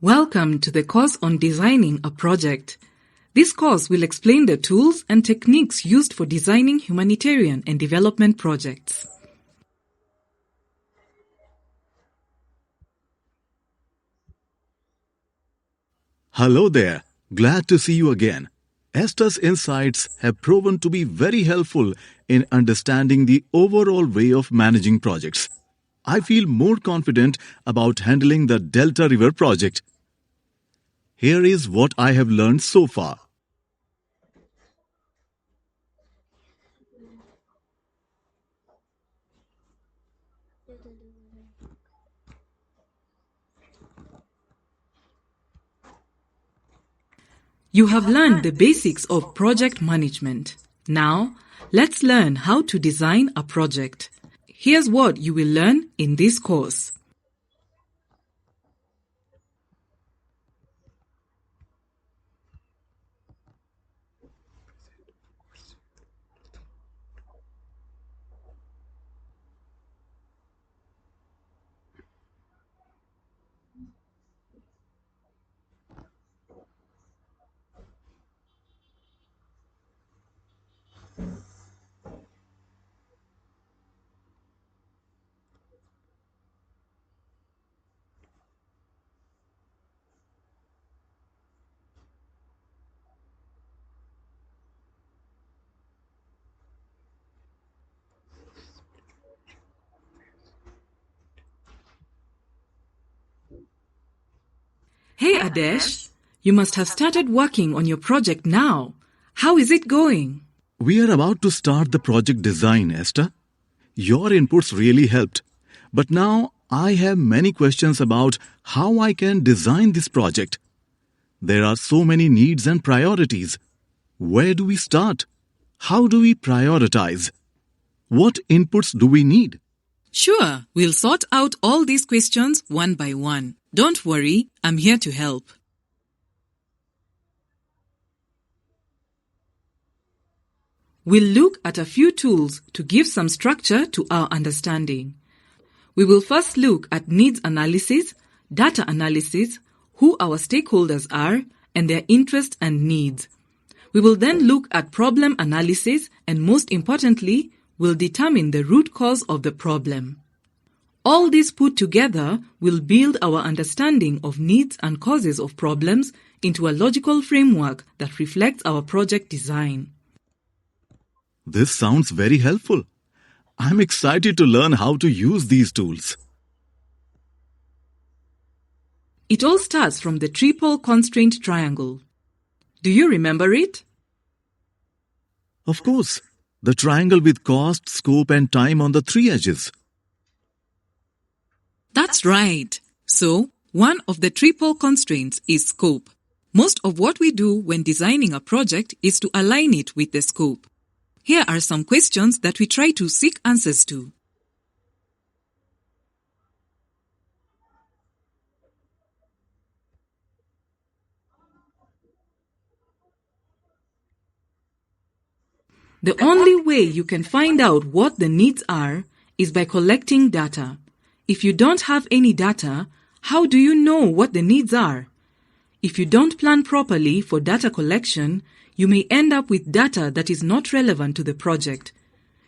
Welcome to the course on designing a project. This course will explain the tools and techniques used for designing humanitarian and development projects. Hello there. Glad to see you again. Esther's insights have proven to be very helpful in understanding the overall way of managing projects. I feel more confident about handling the Delta River project. Here is what I have learned so far. You have learned the basics of project management. Now, let's learn how to design a project. Here's what you will learn in this course. Hey Adesh, you must have started working on your project now. How is it going? We are about to start the project design, Esther. Your inputs really helped. But now I have many questions about how I can design this project. There are so many needs and priorities. Where do we start? How do we prioritize? What inputs do we need? Sure, we'll sort out all these questions one by one. Don't worry, I'm here to help. We'll look at a few tools to give some structure to our understanding. We will first look at needs analysis, data analysis, who our stakeholders are, and their interests and needs. We will then look at problem analysis and, most importantly, we'll determine the root cause of the problem. All this put together will build our understanding of needs and causes of problems into a logical framework that reflects our project design. This sounds very helpful. I'm excited to learn how to use these tools. It all starts from the triple constraint triangle. Do you remember it? Of course, the triangle with cost, scope, and time on the three edges. That's right. So, one of the triple constraints is scope. Most of what we do when designing a project is to align it with the scope. Here are some questions that we try to seek answers to. The only way you can find out what the needs are is by collecting data. If you don't have any data, how do you know what the needs are? If you don't plan properly for data collection, you may end up with data that is not relevant to the project.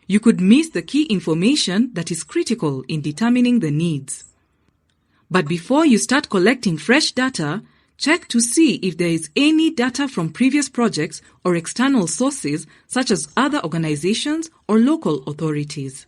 You could miss the key information that is critical in determining the needs. But before you start collecting fresh data, check to see if there is any data from previous projects or external sources such as other organizations or local authorities.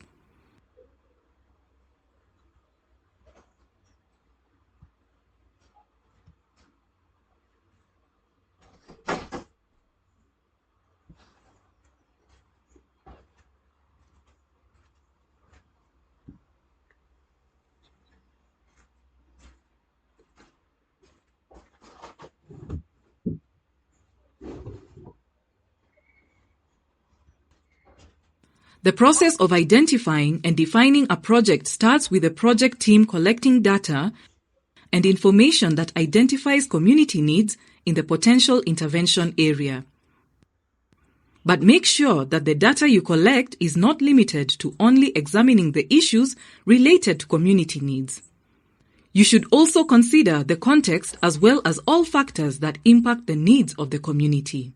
The process of identifying and defining a project starts with the project team collecting data and information that identifies community needs in the potential intervention area. But make sure that the data you collect is not limited to only examining the issues related to community needs. You should also consider the context as well as all factors that impact the needs of the community.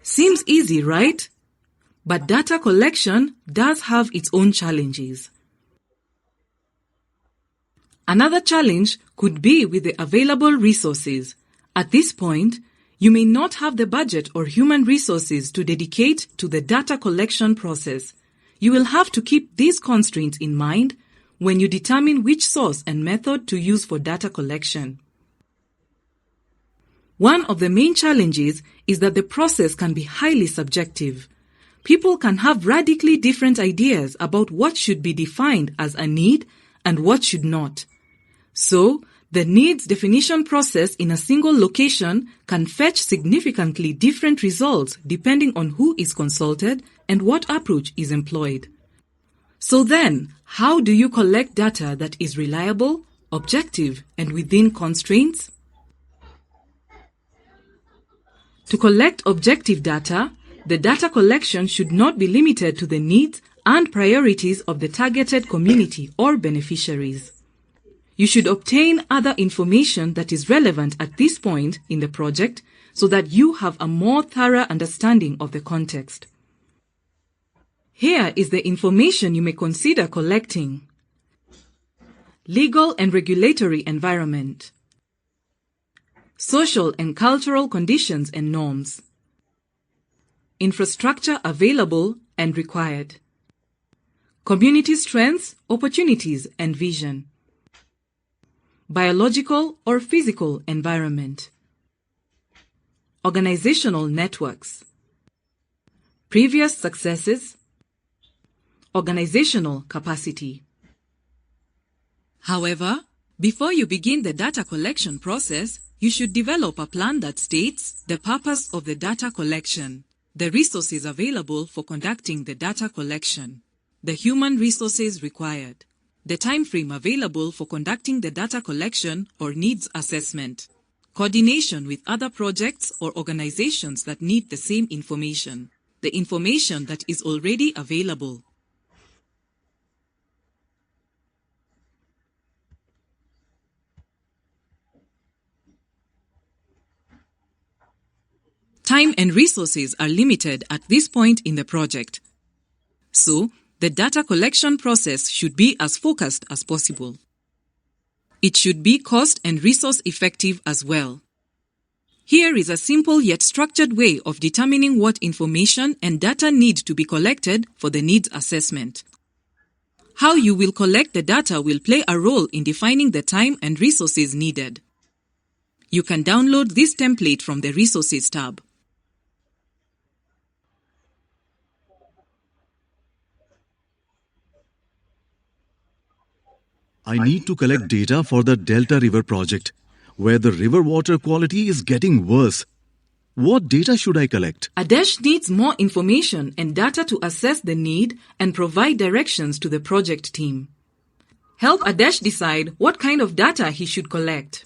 Seems easy, right? But data collection does have its own challenges. Another challenge could be with the available resources. At this point, you may not have the budget or human resources to dedicate to the data collection process. You will have to keep these constraints in mind when you determine which source and method to use for data collection. One of the main challenges is that the process can be highly subjective. People can have radically different ideas about what should be defined as a need and what should not. So, the needs definition process in a single location can fetch significantly different results depending on who is consulted and what approach is employed. So then, how do you collect data that is reliable, objective, and within constraints? To collect objective data, the data collection should not be limited to the needs and priorities of the targeted community or beneficiaries. You should obtain other information that is relevant at this point in the project so that you have a more thorough understanding of the context. Here is the information you may consider collecting. Legal and regulatory environment. Social and cultural conditions and norms. Infrastructure available and required. Community strengths, opportunities, and vision. Biological or physical environment. Organizational networks. Previous successes. Organizational capacity. However, before you begin the data collection process, you should develop a plan that states the purpose of the data collection, the resources available for conducting the data collection, the human resources required, the time frame available for conducting the data collection or needs assessment, coordination with other projects or organizations that need the same information, the information that is already available. Time and resources are limited at this point in the project. So, the data collection process should be as focused as possible. It should be cost and resource effective as well. Here is a simple yet structured way of determining what information and data need to be collected for the needs assessment. How you will collect the data will play a role in defining the time and resources needed. You can download this template from the Resources tab. I need to collect data for the Delta River project, where the river water quality is getting worse. What data should I collect? Adesh needs more information and data to assess the need and provide directions to the project team. Help Adesh decide what kind of data he should collect.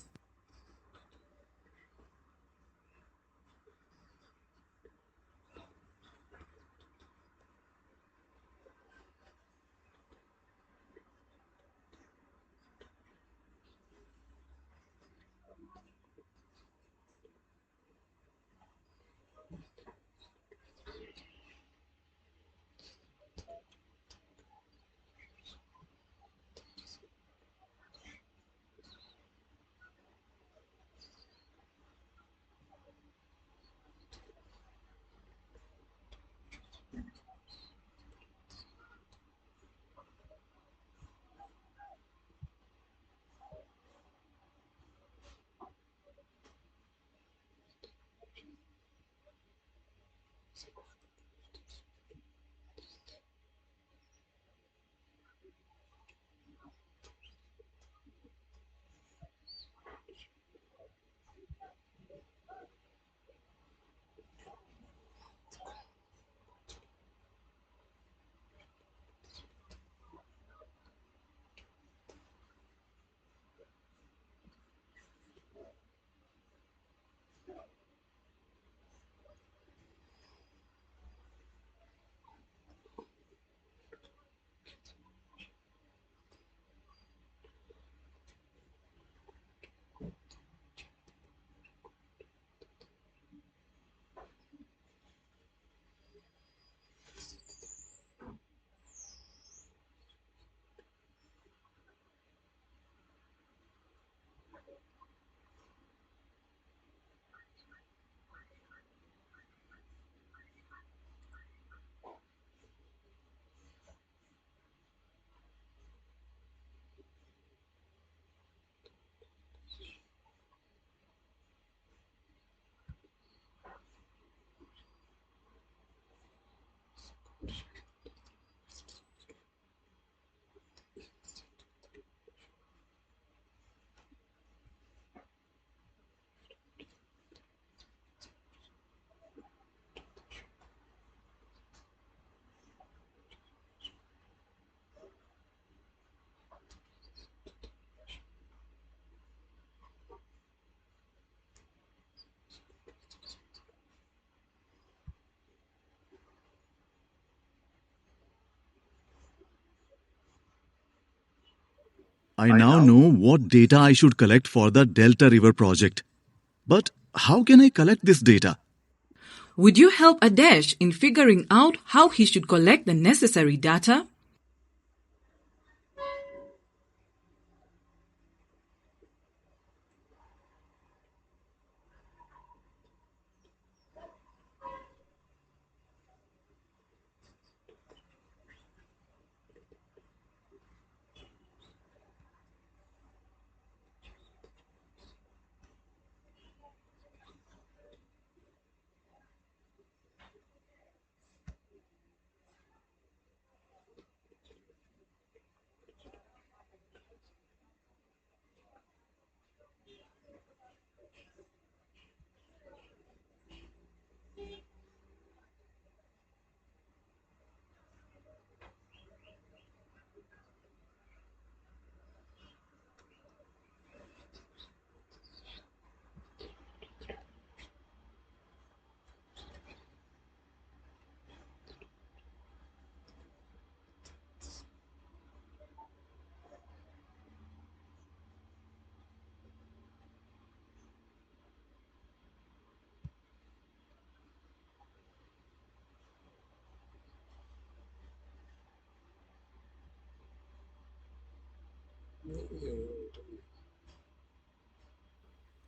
I now know what data I should collect for the Delta River project. But how can I collect this data? Would you help Adesh in figuring out how he should collect the necessary data?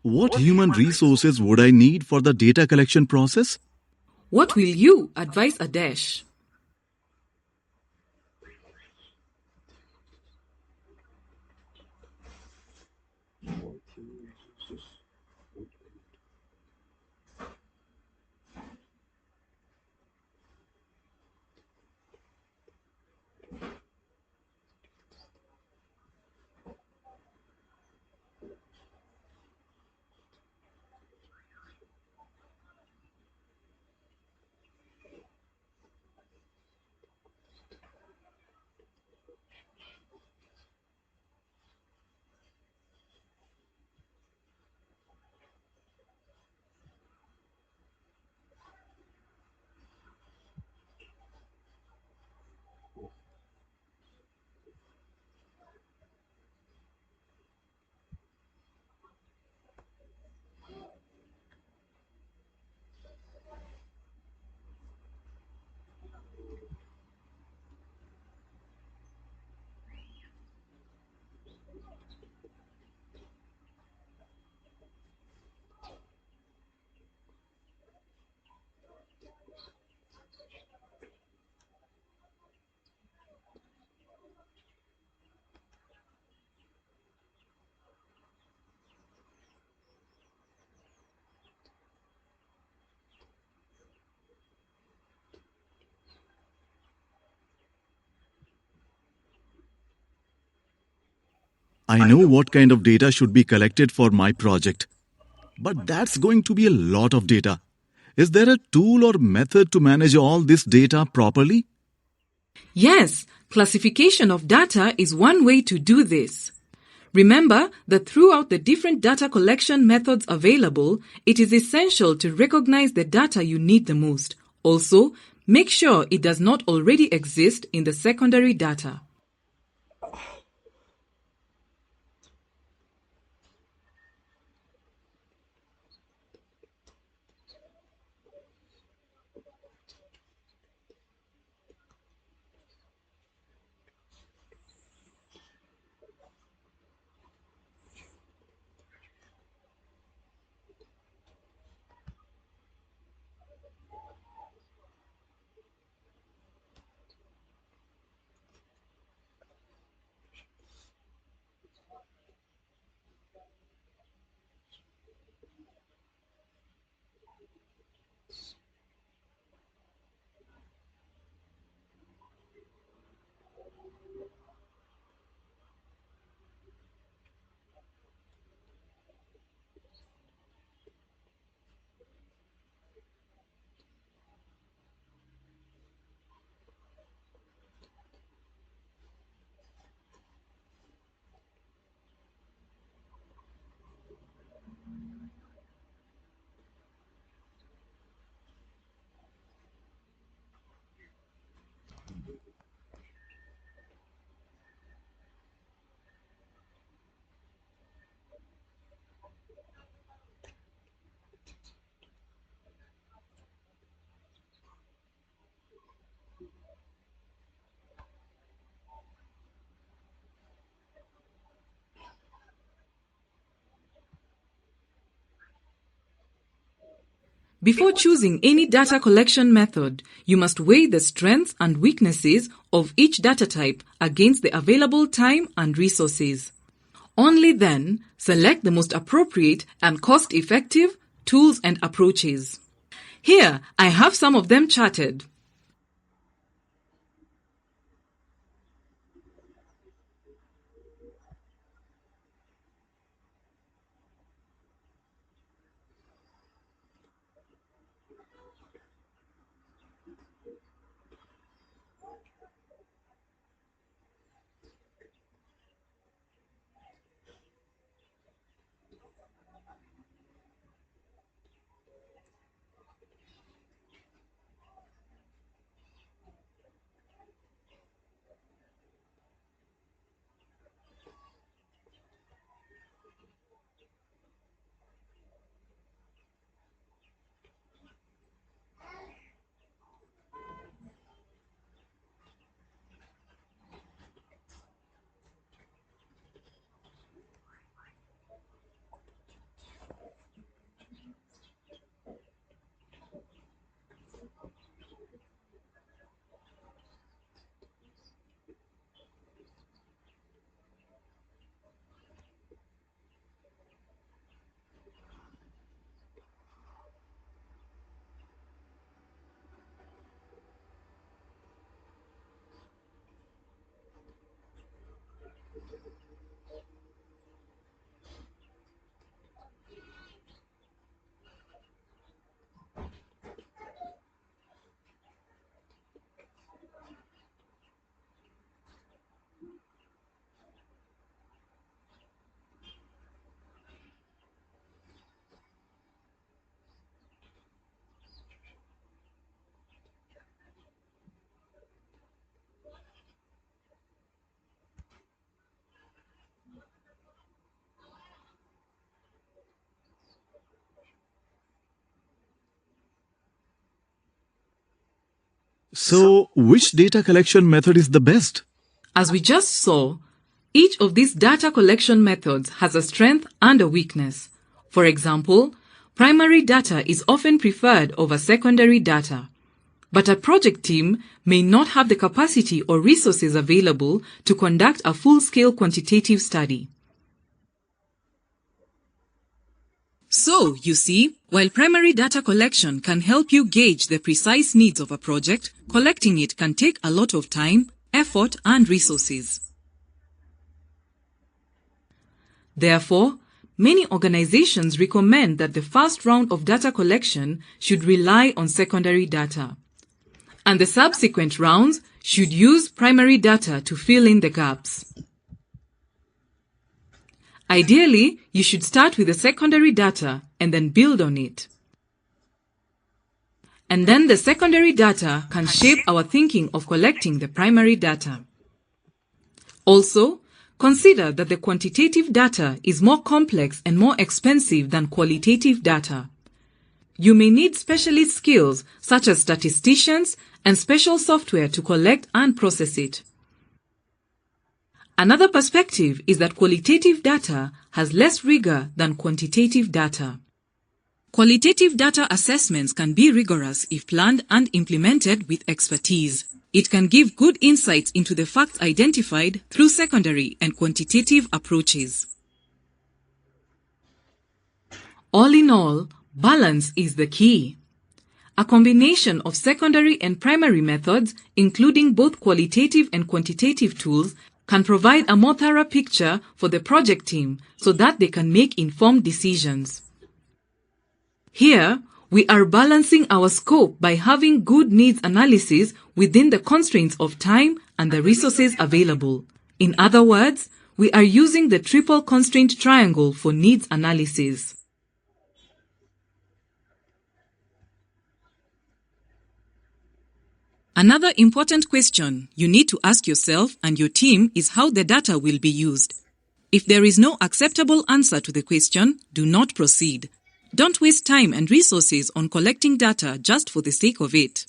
What human resources would I need for the data collection process? What will you advise Adesh? I know what kind of data should be collected for my project. But that's going to be a lot of data. Is there a tool or method to manage all this data properly? Yes, classification of data is one way to do this. Remember that throughout the different data collection methods available, it is essential to recognize the data you need the most. Also, make sure it does not already exist in the secondary data. Before choosing any data collection method, you must weigh the strengths and weaknesses of each data type against the available time and resources. Only then, select the most appropriate and cost-effective tools and approaches. Here, I have some of them charted. So, which data collection method is the best? As we just saw, each of these data collection methods has a strength and a weakness. For example, primary data is often preferred over secondary data. But a project team may not have the capacity or resources available to conduct a full-scale quantitative study. So, you see, while primary data collection can help you gauge the precise needs of a project, collecting it can take a lot of time, effort, and resources. Therefore, many organizations recommend that the first round of data collection should rely on secondary data, and the subsequent rounds should use primary data to fill in the gaps. Ideally, you should start with the secondary data and then build on it. And then the secondary data can shape our thinking of collecting the primary data. Also, consider that the quantitative data is more complex and more expensive than qualitative data. You may need specialist skills such as statisticians and special software to collect and process it. Another perspective is that qualitative data has less rigor than quantitative data. Qualitative data assessments can be rigorous if planned and implemented with expertise. It can give good insights into the facts identified through secondary and quantitative approaches. All in all, balance is the key. A combination of secondary and primary methods, including both qualitative and quantitative tools, can provide a more thorough picture for the project team so that they can make informed decisions. Here, we are balancing our scope by having good needs analysis within the constraints of time and the resources available. In other words, we are using the triple constraint triangle for needs analysis. Another important question you need to ask yourself and your team is how the data will be used. If there is no acceptable answer to the question, do not proceed. Don't waste time and resources on collecting data just for the sake of it.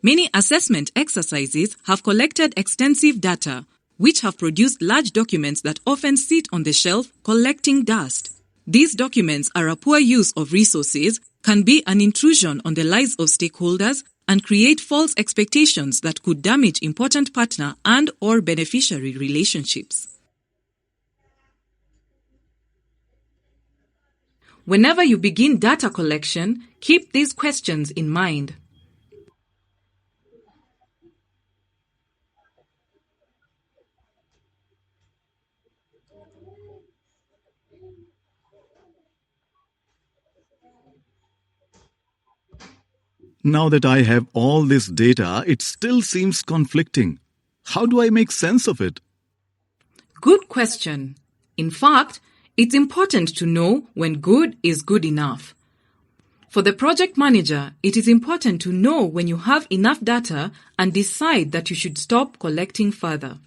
Many assessment exercises have collected extensive data, which have produced large documents that often sit on the shelf collecting dust. These documents are a poor use of resources, can be an intrusion on the lives of stakeholders, and create false expectations that could damage important partner and/or beneficiary relationships. Whenever you begin data collection, keep these questions in mind. Now that I have all this data, it still seems conflicting. How do I make sense of it? Good question. In fact, it's important to know when good is good enough. For the project manager, it is important to know when you have enough data and decide that you should stop collecting further.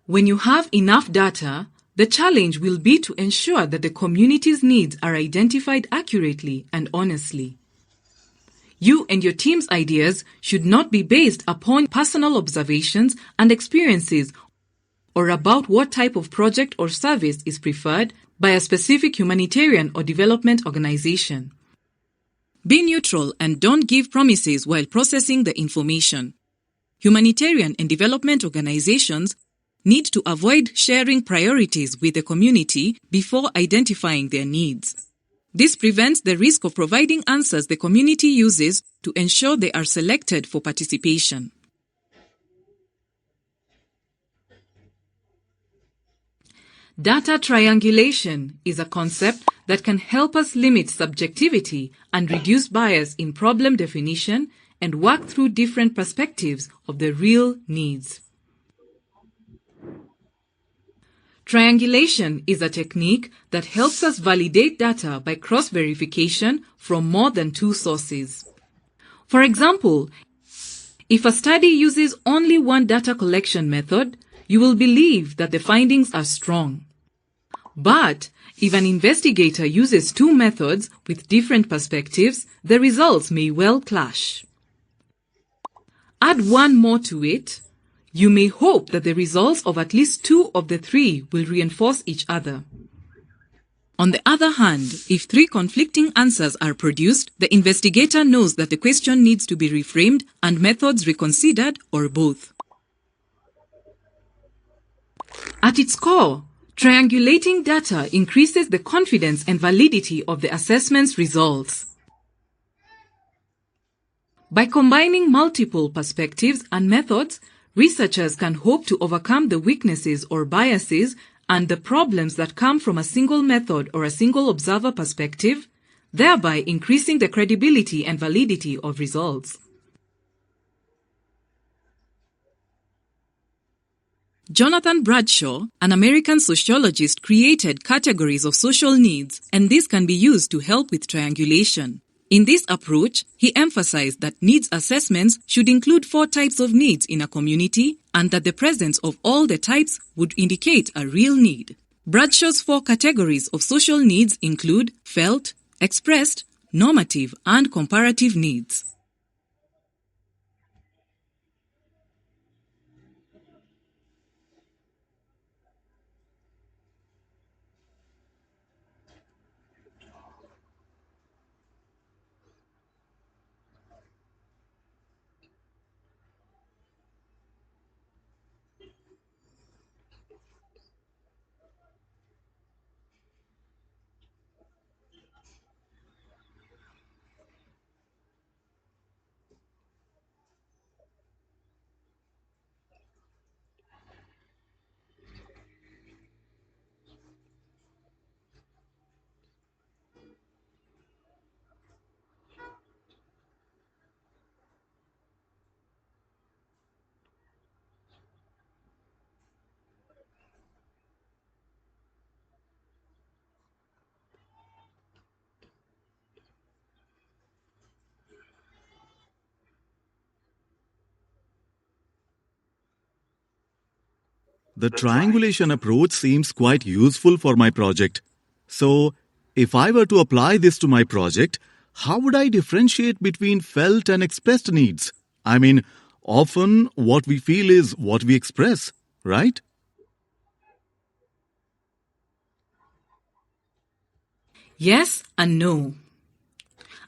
When you have enough data, the challenge will be to ensure that the community's needs are identified accurately and honestly. You and your team's ideas should not be based upon personal observations and experiences or about what type of project or service is preferred by a specific humanitarian or development organization. Be neutral and don't give promises while processing the information. Humanitarian and development organizations need to avoid sharing priorities with the community before identifying their needs. This prevents the risk of providing answers the community uses to ensure they are selected for participation. Data triangulation is a concept that can help us limit subjectivity and reduce bias in problem definition and work through different perspectives of the real needs. Triangulation is a technique that helps us validate data by cross-verification from more than two sources. For example, if a study uses only one data collection method, you will believe that the findings are strong. But if an investigator uses two methods with different perspectives, the results may well clash. Add one more to it. You may hope that the results of at least two of the three will reinforce each other. On the other hand, if three conflicting answers are produced, the investigator knows that the question needs to be reframed and methods reconsidered or both. At its core, triangulating data increases the confidence and validity of the assessment's results. By combining multiple perspectives and methods, researchers can hope to overcome the weaknesses or biases and the problems that come from a single method or a single observer perspective, thereby increasing the credibility and validity of results. Jonathan Bradshaw, an American sociologist, created categories of social needs, and this can be used to help with triangulation. In this approach, he emphasized that needs assessments should include 4 types of needs in a community and that the presence of all the types would indicate a real need. Bradshaw's 4 categories of social needs include felt, expressed, normative, and comparative needs. The triangulation approach seems quite useful for my project. So, if I were to apply this to my project, how would I differentiate between felt and expressed needs? I mean, often what we feel is what we express, right? Yes and no.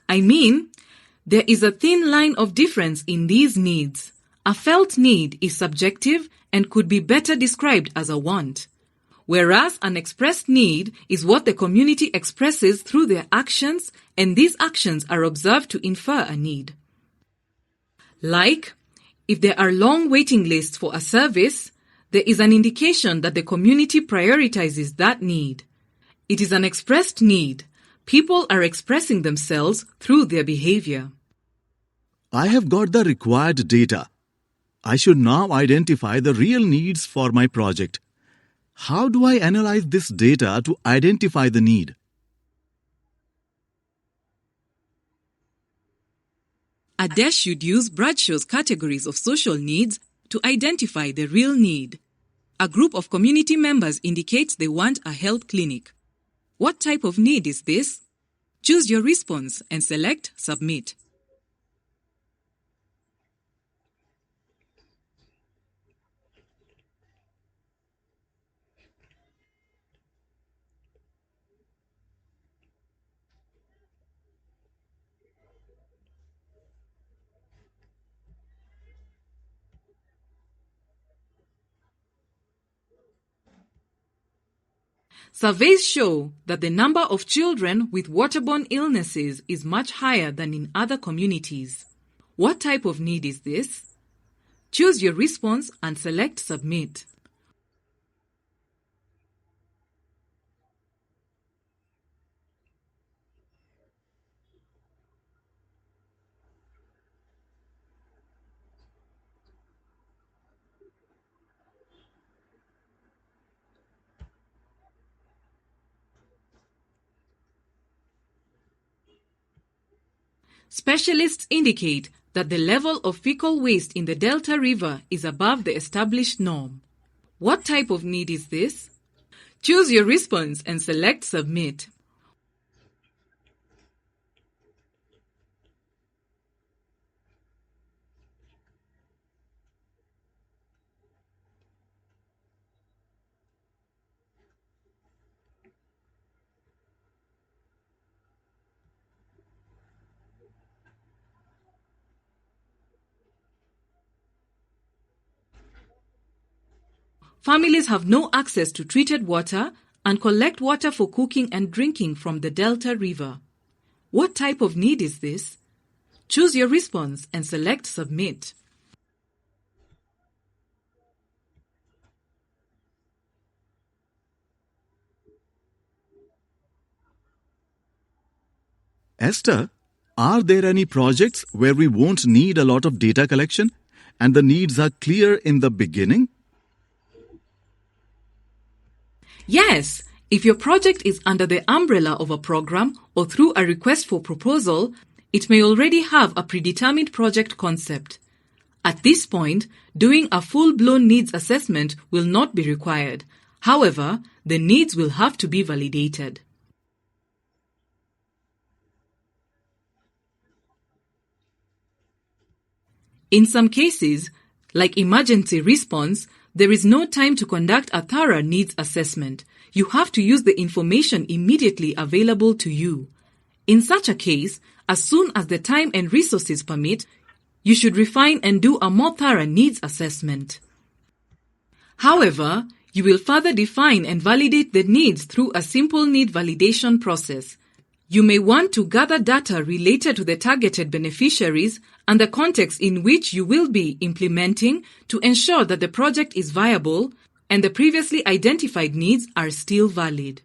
I mean, there is a thin line of difference in these needs. A felt need is subjective and could be better described as a want, whereas an expressed need is what the community expresses through their actions, and these actions are observed to infer a need. Like, if there are long waiting lists for a service, there is an indication that the community prioritizes that need. It is an expressed need. People are expressing themselves through their behavior. I have got the required data. I should now identify the real needs for my project. How do I analyze this data to identify the need? Adesh should use Bradshaw's categories of social needs to identify the real need. A group of community members indicates they want a health clinic. What type of need is this? Choose your response and select Submit. Surveys show that the number of children with waterborne illnesses is much higher than in other communities. What type of need is this? Choose your response and select Submit. Specialists indicate that the level of fecal waste in the Delta River is above the established norm. What type of need is this? Choose your response and select Submit. Families have no access to treated water and collect water for cooking and drinking from the Delta River. What type of need is this? Choose your response and select Submit. Esther, are there any projects where we won't need a lot of data collection and the needs are clear in the beginning? Yes, if your project is under the umbrella of a program or through a request for proposal, it may already have a predetermined project concept. At this point, doing a full-blown needs assessment will not be required. However, the needs will have to be validated. In some cases, like emergency response, there is no time to conduct a thorough needs assessment. You have to use the information immediately available to you. In such a case, as soon as the time and resources permit, you should refine and do a more thorough needs assessment. However, you will further define and validate the needs through a simple need validation process. You may want to gather data related to the targeted beneficiaries and the context in which you will be implementing to ensure that the project is viable and the previously identified needs are still valid.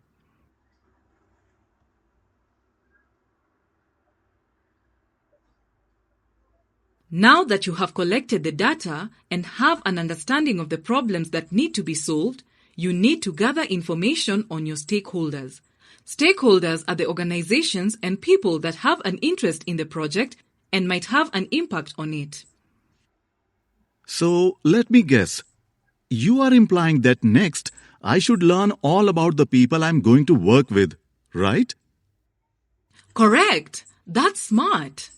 Now that you have collected the data and have an understanding of the problems that need to be solved, you need to gather information on your stakeholders. Stakeholders are the organizations and people that have an interest in the project and might have an impact on it. So, let me guess. You are implying that next, I should learn all about the people I'm going to work with, right? Correct. That's smart.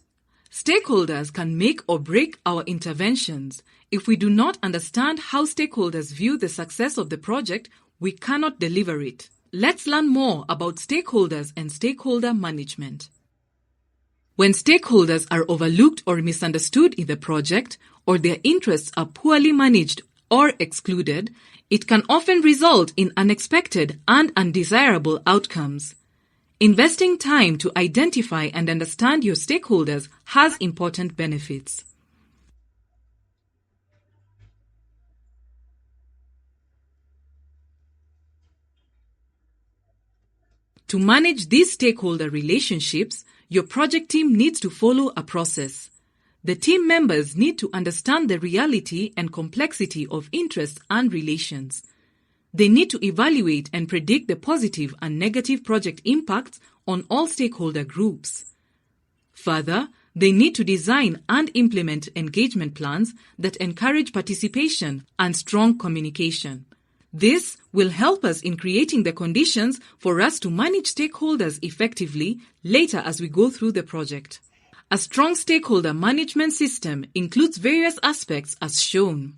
Stakeholders can make or break our interventions. If we do not understand how stakeholders view the success of the project, we cannot deliver it. Let's learn more about stakeholders and stakeholder management. When stakeholders are overlooked or misunderstood in the project, or their interests are poorly managed or excluded, it can often result in unexpected and undesirable outcomes. Investing time to identify and understand your stakeholders has important benefits. To manage these stakeholder relationships, your project team needs to follow a process. The team members need to understand the reality and complexity of interests and relations. They need to evaluate and predict the positive and negative project impacts on all stakeholder groups. Further, they need to design and implement engagement plans that encourage participation and strong communication. This will help us in creating the conditions for us to manage stakeholders effectively later as we go through the project. A strong stakeholder management system includes various aspects as shown.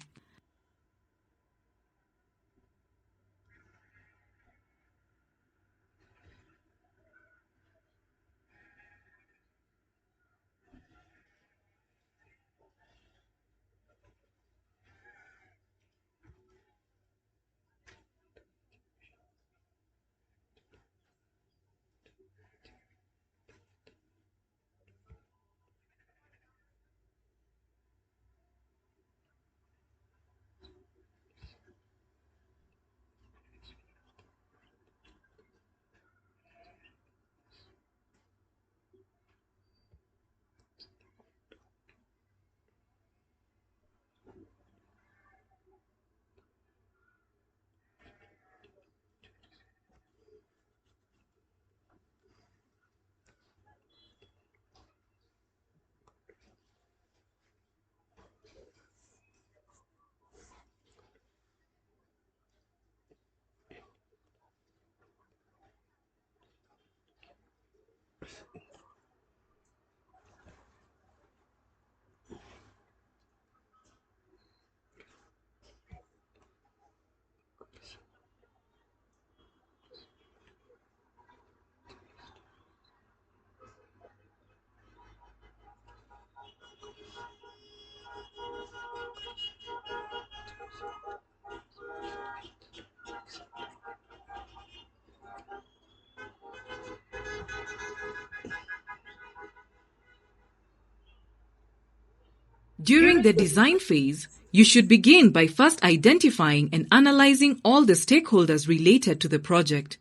During the design phase, you should begin by first identifying and analyzing all the stakeholders related to the project.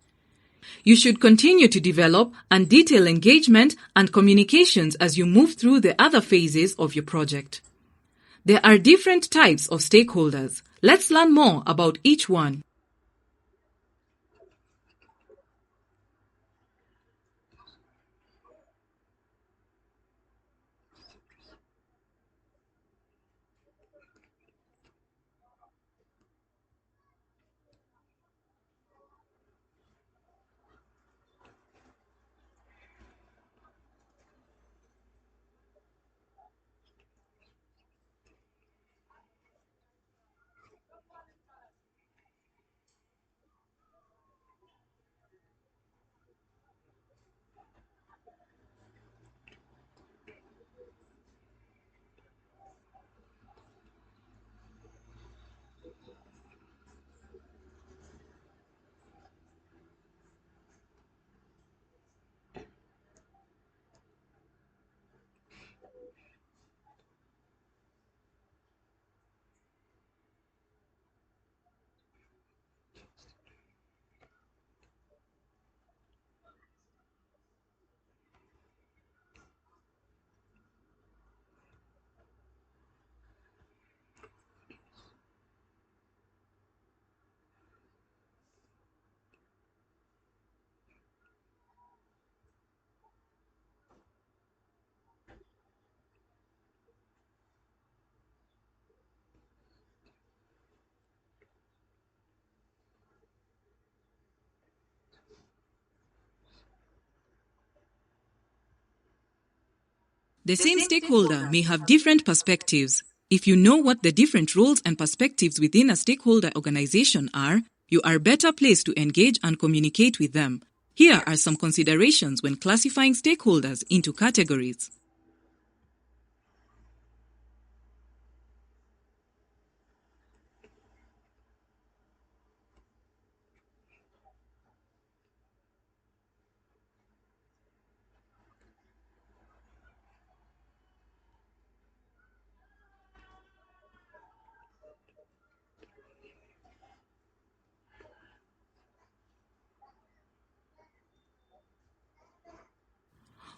You should continue to develop and detail engagement and communications as you move through the other phases of your project. There are different types of stakeholders. Let's learn more about each one. The same stakeholder may have different perspectives. If you know what the different roles and perspectives within a stakeholder organization are, you are better placed to engage and communicate with them. Here are some considerations when classifying stakeholders into categories.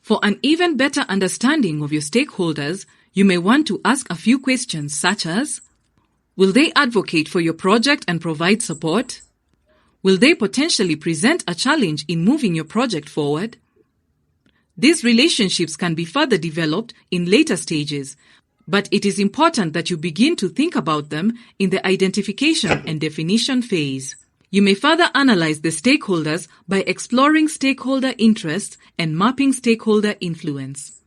For an even better understanding of your stakeholders, you may want to ask a few questions such as: will they advocate for your project and provide support? Will they potentially present a challenge in moving your project forward? These relationships can be further developed in later stages, but it is important that you begin to think about them in the identification and definition phase. You may further analyze the stakeholders by exploring stakeholder interests and mapping stakeholder influence.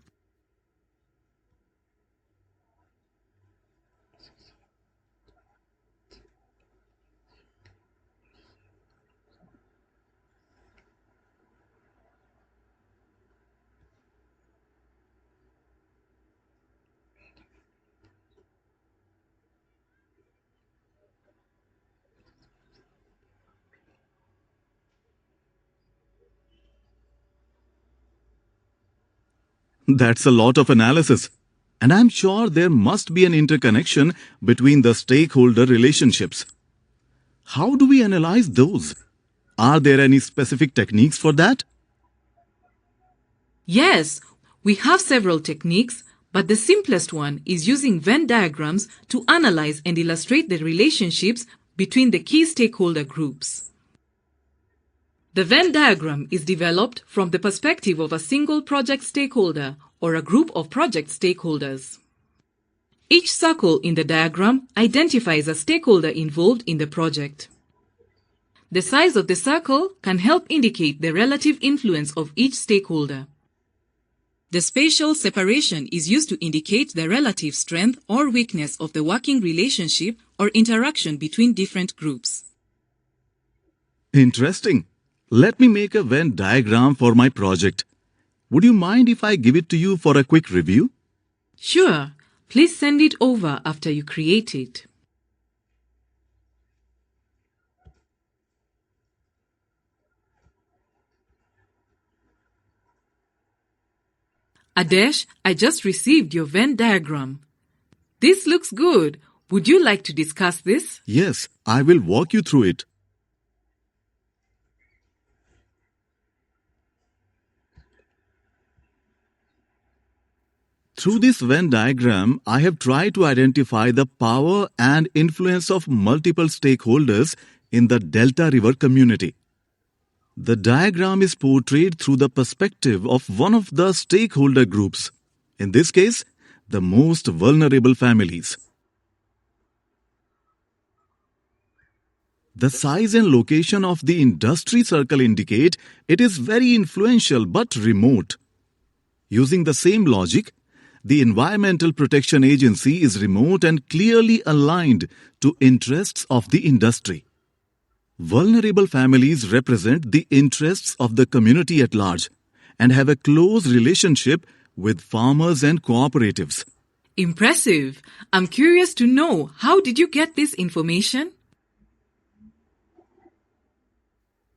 That's a lot of analysis. And I'm sure there must be an interconnection between the stakeholder relationships. How do we analyze those? Are there any specific techniques for that? Yes, we have several techniques, but the simplest one is using Venn diagrams to analyze and illustrate the relationships between the key stakeholder groups. The Venn diagram is developed from the perspective of a single project stakeholder or a group of project stakeholders. Each circle in the diagram identifies a stakeholder involved in the project. The size of the circle can help indicate the relative influence of each stakeholder. The spatial separation is used to indicate the relative strength or weakness of the working relationship or interaction between different groups. Interesting. Let me make a Venn diagram for my project. Would you mind if I give it to you for a quick review? Sure. Please send it over after you create it. Adesh, I just received your Venn diagram. This looks good. Would you like to discuss this? Yes, I will walk you through it. Through this Venn diagram, I have tried to identify the power and influence of multiple stakeholders in the Delta River community. The diagram is portrayed through the perspective of one of the stakeholder groups, in this case, the most vulnerable families. The size and location of the industry circle indicate it is very influential but remote. Using the same logic, the Environmental Protection Agency is remote and clearly aligned to interests of the industry. Vulnerable families represent the interests of the community at large and have a close relationship with farmers and cooperatives. Impressive. I'm curious to know, how did you get this information?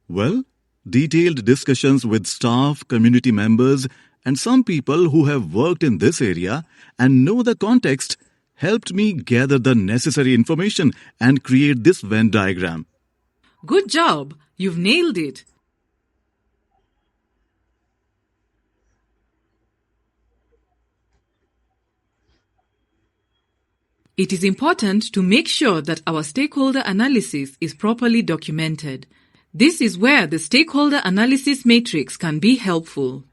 Well, detailed discussions with staff, community members, and some people who have worked in this area and know the context helped me gather the necessary information and create this Venn diagram. Good job. You've nailed it. It is important to make sure that our stakeholder analysis is properly documented. This is where the stakeholder analysis matrix can be helpful.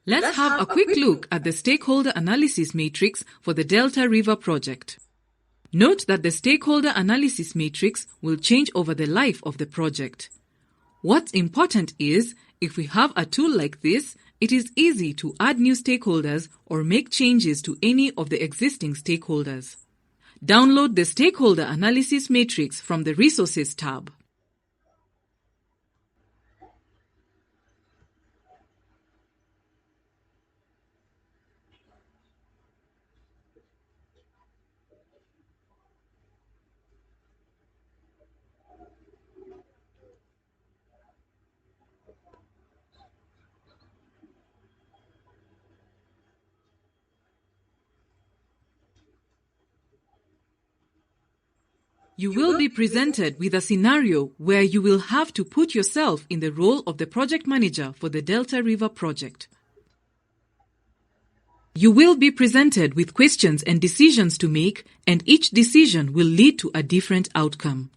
Let's have a quick look at the stakeholder analysis matrix for the Delta River project. Note that the stakeholder analysis matrix will change over the life of the project. What's important is, if we have a tool like this, it is easy to add new stakeholders or make changes to any of the existing stakeholders. Download the stakeholder analysis matrix from the Resources tab. You will be presented with a scenario where you will have to put yourself in the role of the project manager for the Delta River project. You will be presented with questions and decisions to make, and each decision will lead to a different outcome.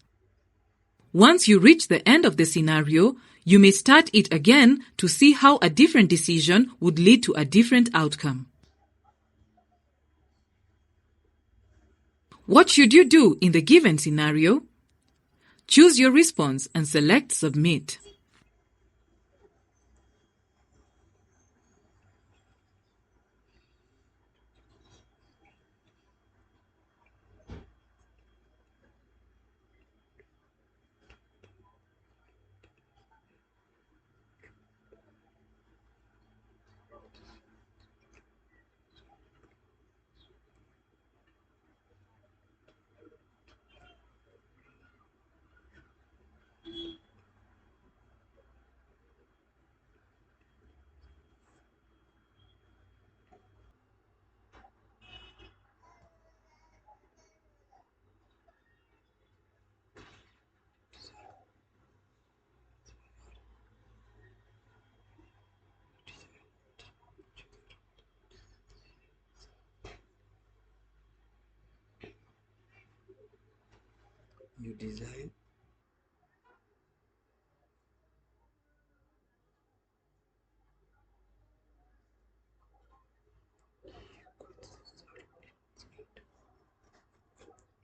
Once you reach the end of the scenario, you may start it again to see how a different decision would lead to a different outcome. What should you do in the given scenario? Choose your response and select Submit. You design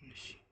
machine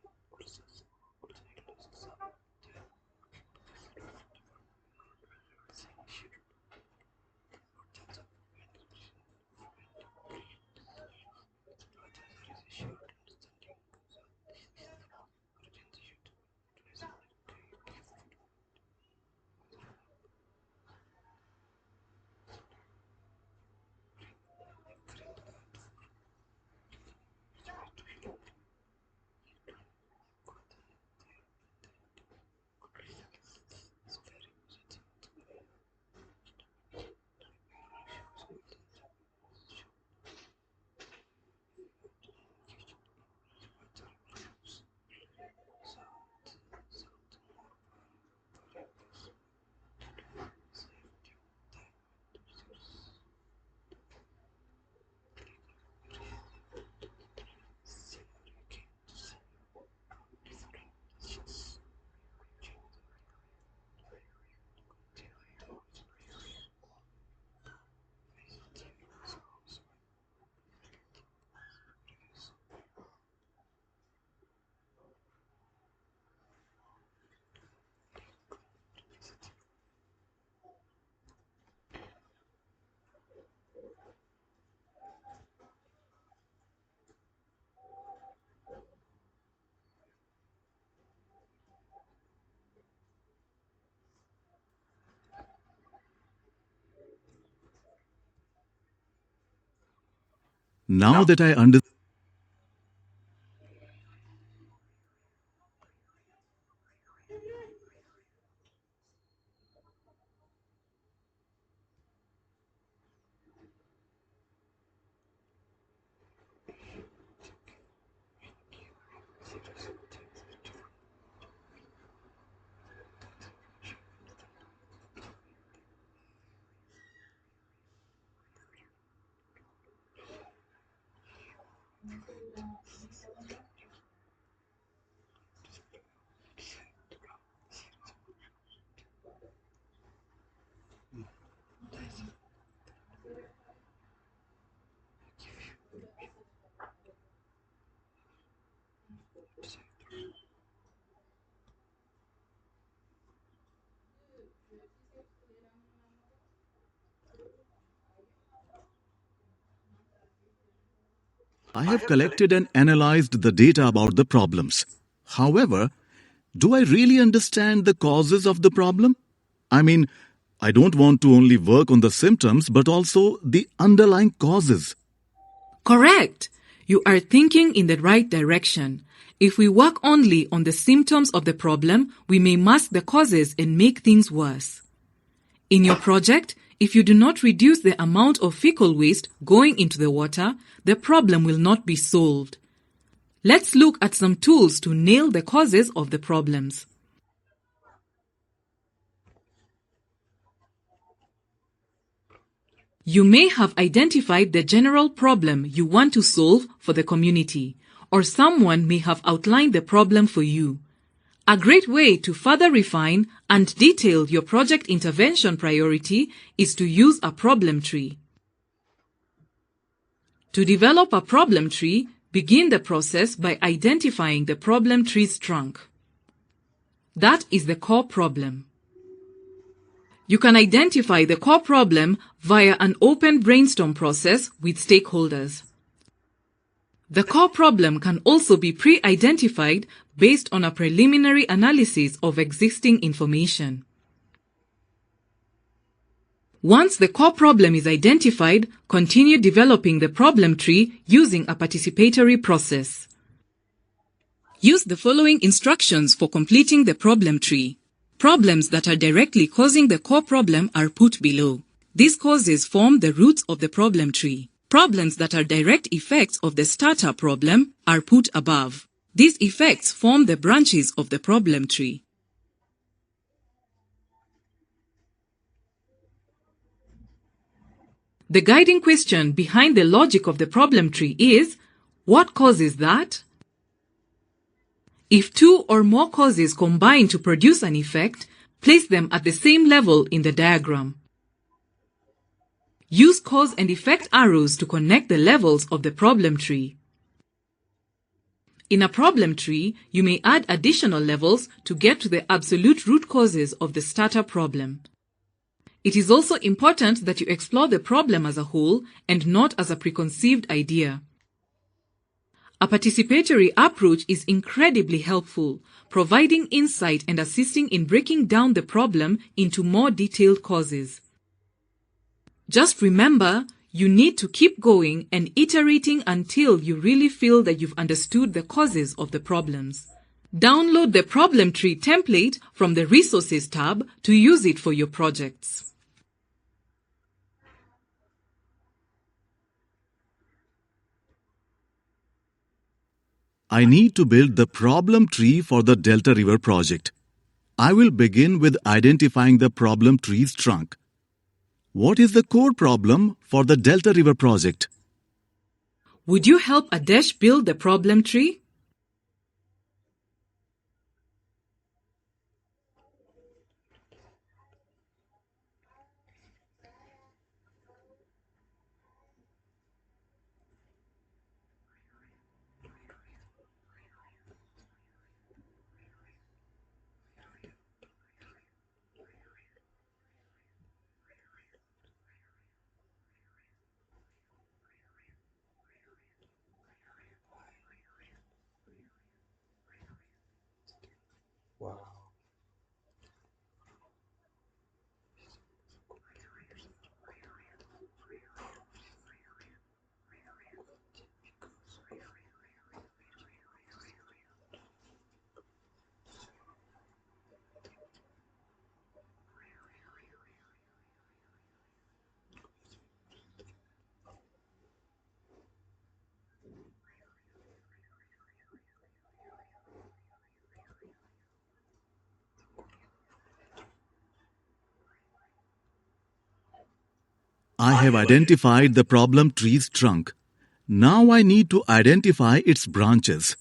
Now that I understand. I have collected and analyzed the data about the problems. However, do I really understand the causes of the problem? I mean, I don't want to only work on the symptoms but also the underlying causes. Correct! You are thinking in the right direction. If we work only on the symptoms of the problem, we may mask the causes and make things worse. In your project, if you do not reduce the amount of fecal waste going into the water, the problem will not be solved. Let's look at some tools to nail the causes of the problems. You may have identified the general problem you want to solve for the community, or someone may have outlined the problem for you. A great way to further refine and detail your project intervention priority is to use a problem tree. To develop a problem tree, begin the process by identifying the problem tree's trunk. That is the core problem. You can identify the core problem via an open brainstorm process with stakeholders. The core problem can also be pre-identified based on a preliminary analysis of existing information. Once the core problem is identified, continue developing the problem tree using a participatory process. Use the following instructions for completing the problem tree. Problems that are directly causing the core problem are put below. These causes form the roots of the problem tree. Problems that are direct effects of the starter problem are put above. These effects form the branches of the problem tree. The guiding question behind the logic of the problem tree is, what causes that? If two or more causes combine to produce an effect, place them at the same level in the diagram. Use cause and effect arrows to connect the levels of the problem tree. In a problem tree, you may add additional levels to get to the absolute root causes of the starter problem. It is also important that you explore the problem as a whole and not as a preconceived idea. A participatory approach is incredibly helpful, providing insight and assisting in breaking down the problem into more detailed causes. Just remember, you need to keep going and iterating until you really feel that you've understood the causes of the problems. Download the problem tree template from the Resources tab to use it for your projects. I need to build the problem tree for the Delta River project. I will begin with identifying the problem tree's trunk. What is the core problem for the Delta River project? Would you help Adesh build the problem tree? Wow. I have identified the problem tree's trunk. Now I need to identify its branches.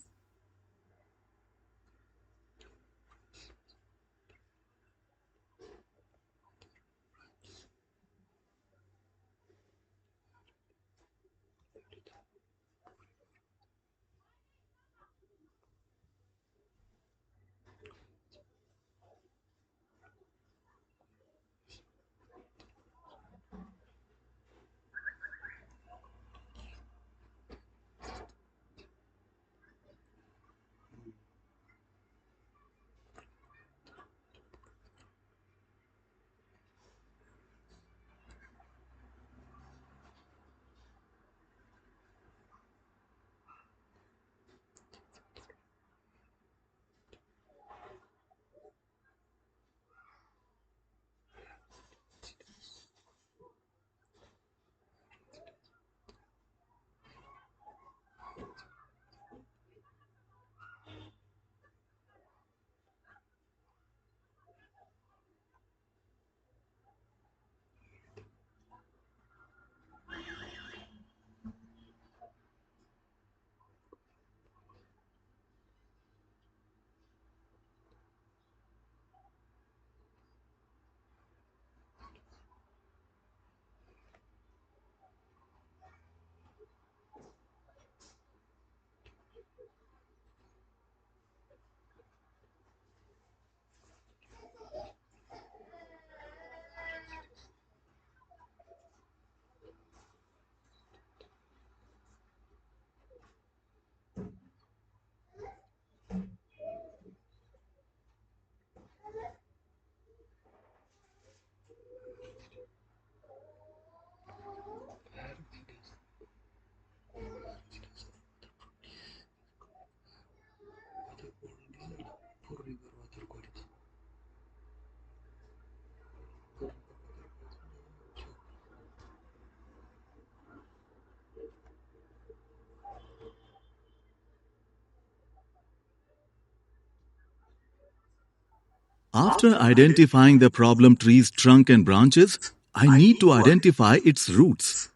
After identifying the problem tree's trunk and branches, I need to identify its roots.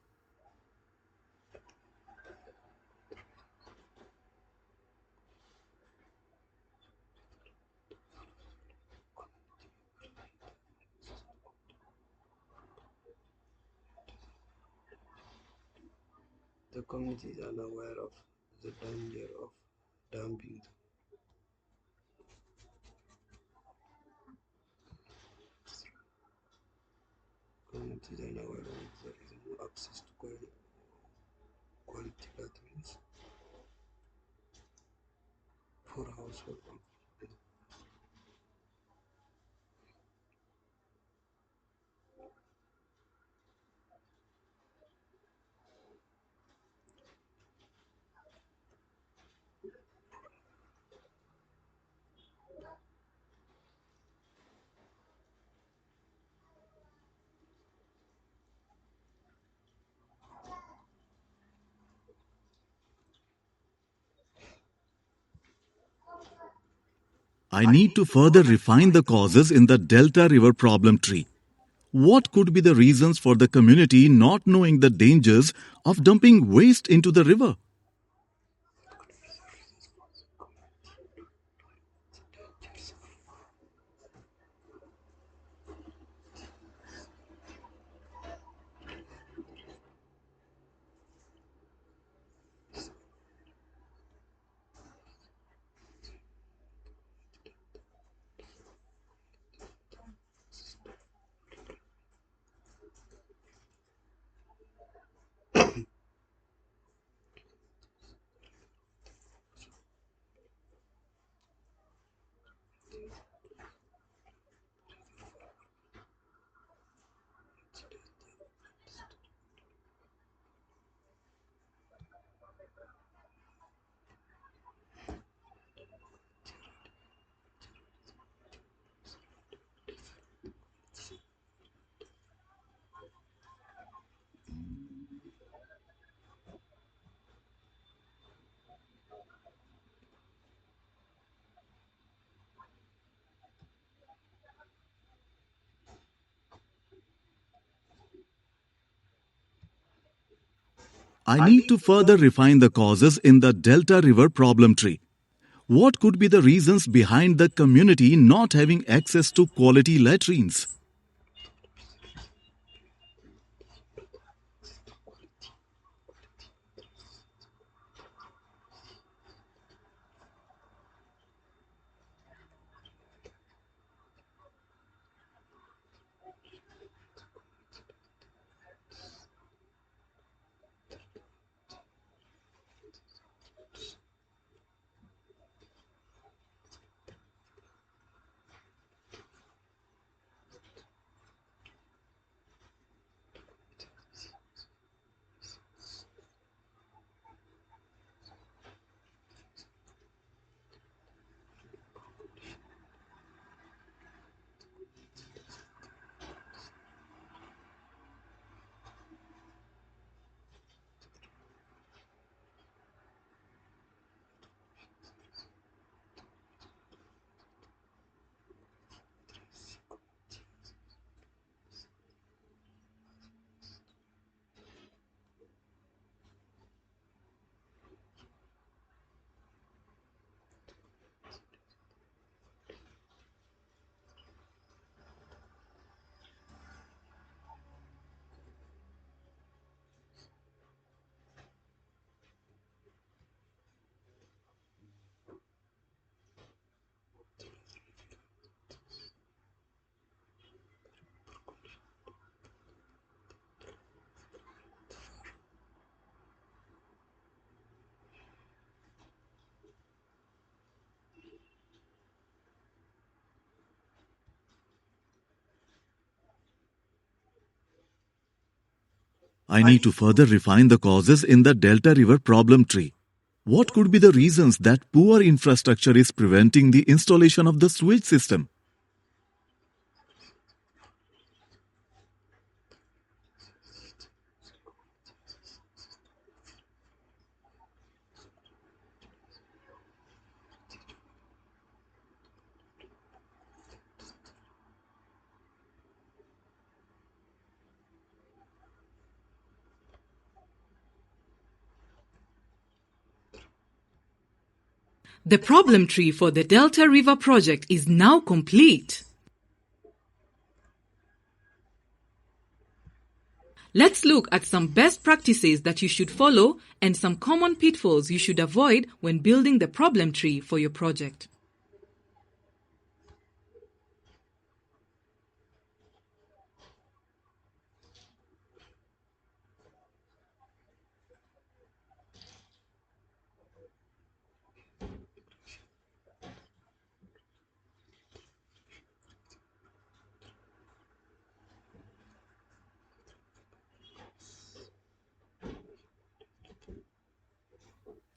The community is unaware of the danger of dumping. Communities are unaware of there is no access to quality latrines for household. I need to further refine the causes in the Delta River problem tree. What could be the reasons for the community not knowing the dangers of dumping waste into the river? I need to further refine the causes in the Delta River problem tree. What could be the reasons behind the community not having access to quality latrines? I need to further refine the causes in the Delta River problem tree. What could be the reasons that poor infrastructure is preventing the installation of the sewage system? The problem tree for the Delta River project is now complete. Let's look at some best practices that you should follow and some common pitfalls you should avoid when building the problem tree for your project.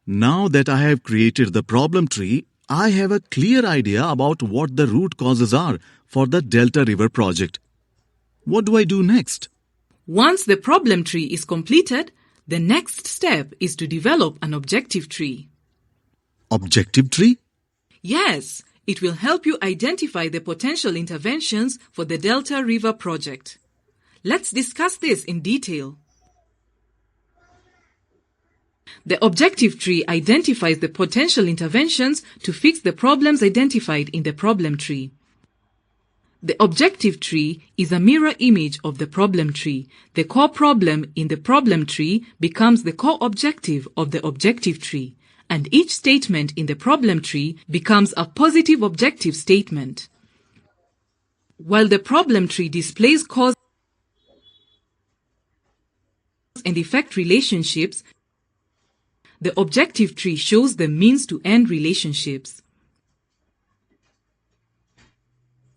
Now that I have created the problem tree, I have a clear idea about what the root causes are for the Delta River project. What do I do next? Once the problem tree is completed, the next step is to develop an objective tree. Objective tree? Yes, it will help you identify the potential interventions for the Delta River project. Let's discuss this in detail. The objective tree identifies the potential interventions to fix the problems identified in the problem tree. The objective tree is a mirror image of the problem tree. The core problem in the problem tree becomes the core objective of the objective tree, and each statement in the problem tree becomes a positive objective statement. While the problem tree displays cause and effect relationships, the objective tree shows the means-to-end relationships.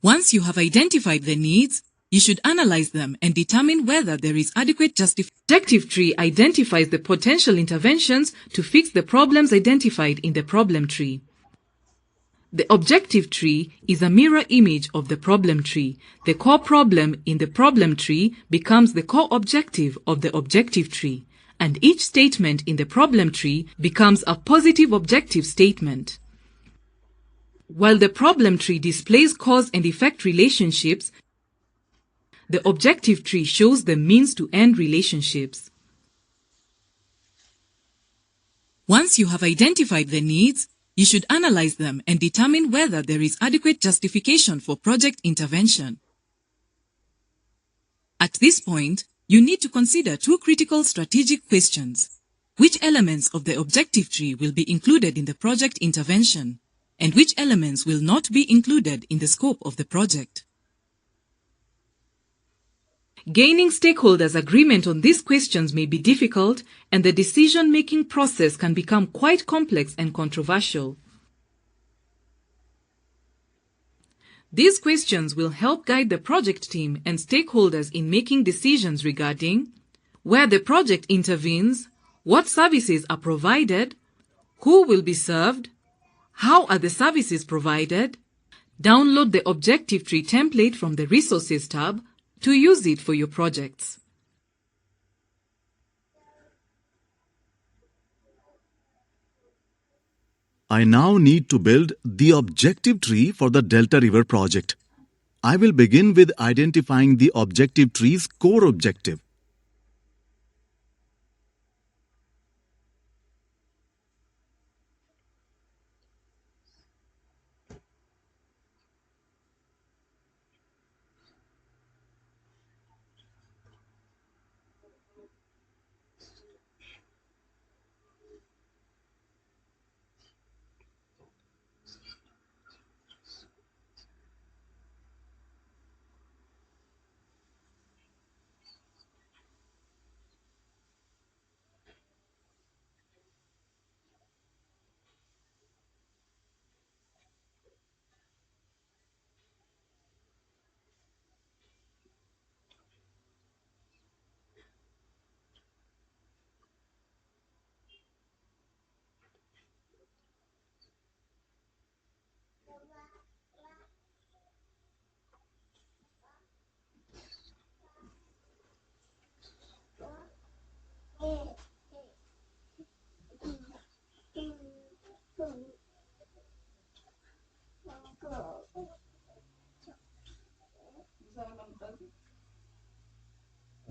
Once you have identified the needs, you should analyze them and determine whether there is adequate justification. The objective tree identifies the potential interventions to fix the problems identified in the problem tree. The objective tree is a mirror image of the problem tree. The core problem in the problem tree becomes the core objective of the objective tree, and each statement in the problem tree becomes a positive objective statement. While the problem tree displays cause and effect relationships, the objective tree shows the means-to-end relationships. Once you have identified the needs, you should analyze them and determine whether there is adequate justification for project intervention. At this point, you need to consider two critical strategic questions. Which elements of the objective tree will be included in the project intervention, and which elements will not be included in the scope of the project? Gaining stakeholders' agreement on these questions may be difficult, and the decision-making process can become quite complex and controversial. These questions will help guide the project team and stakeholders in making decisions regarding where the project intervenes, what services are provided, who will be served, how are the services provided. Download the Objective Tree template from the Resources tab to use it for your projects. I now need to build the objective tree for the Delta River project. I will begin with identifying the objective tree's core objective.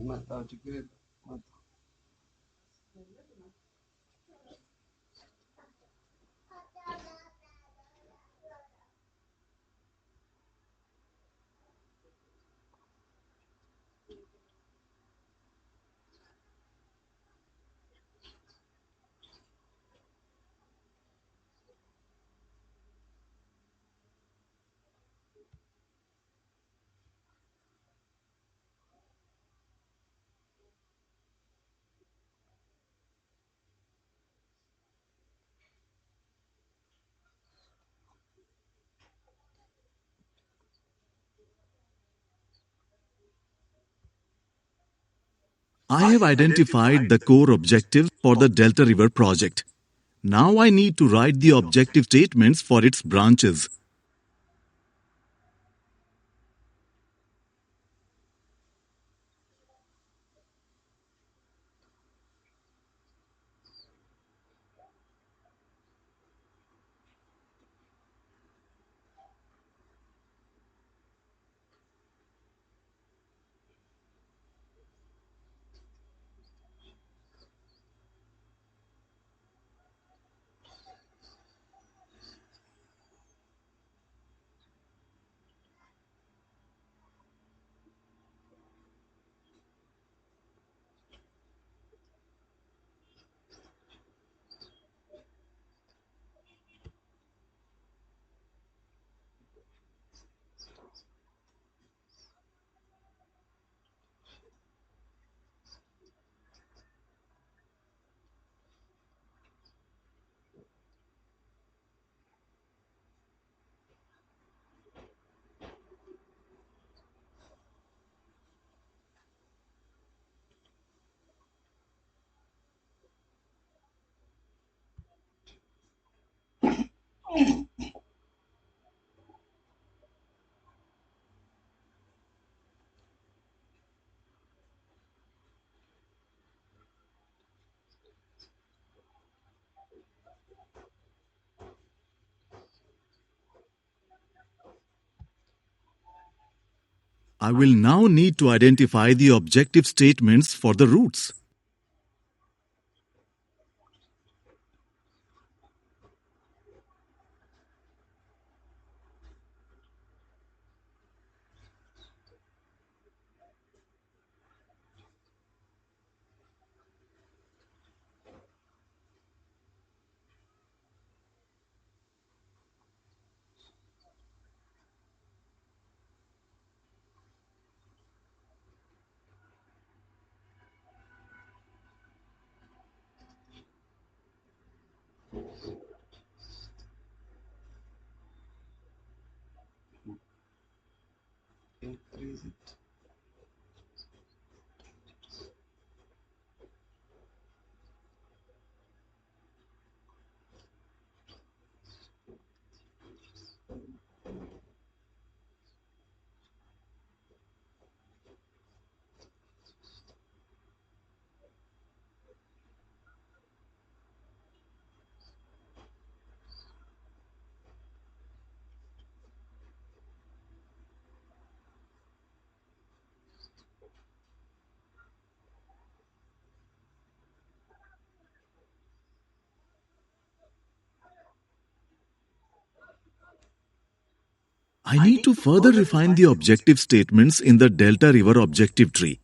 Mata cikir, mata. I have identified the core objectives for the Delta River project. Now I need to write the objective statements for its branches. I will now need to identify the objective statements for the routes. Increase it. I need to further refine the objective statements in the Delta River objective tree.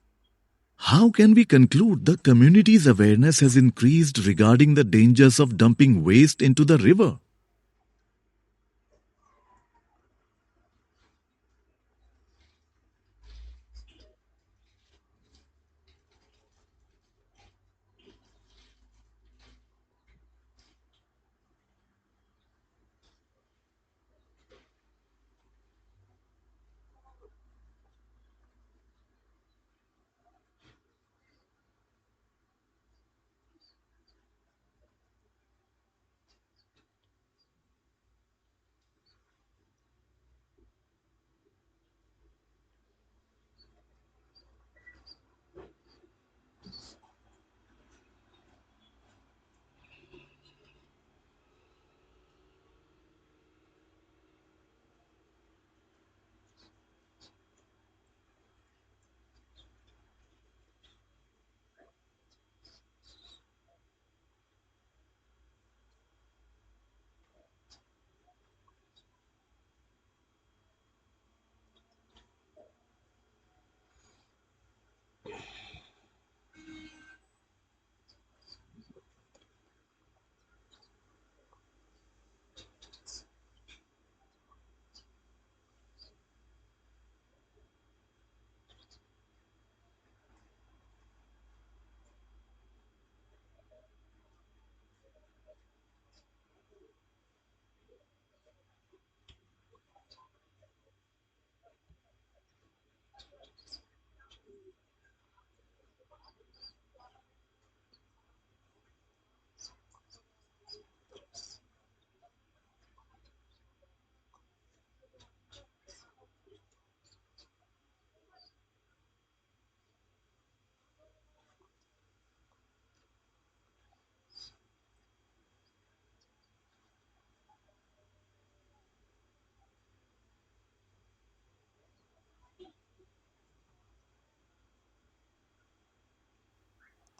How can we conclude the community's awareness has increased regarding the dangers of dumping waste into the river?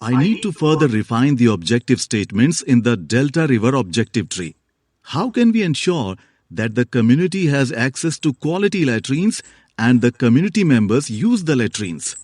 I need to further refine the objective statements in the Delta River objective tree. How can we ensure that the community has access to quality latrines and the community members use the latrines?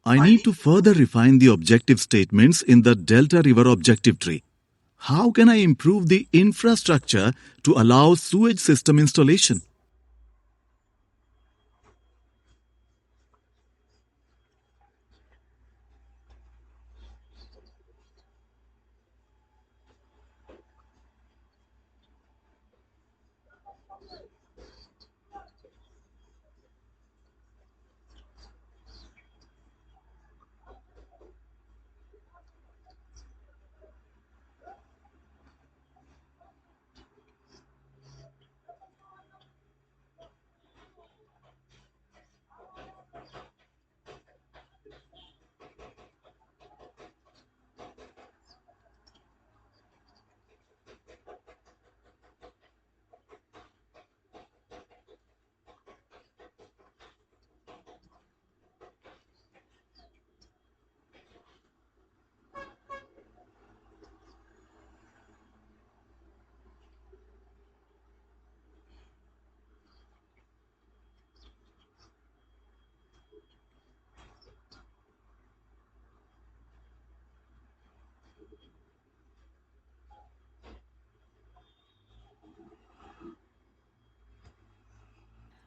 I need to further refine the objective statements in the Delta River objective tree. How can I improve the infrastructure to allow sewage system installation?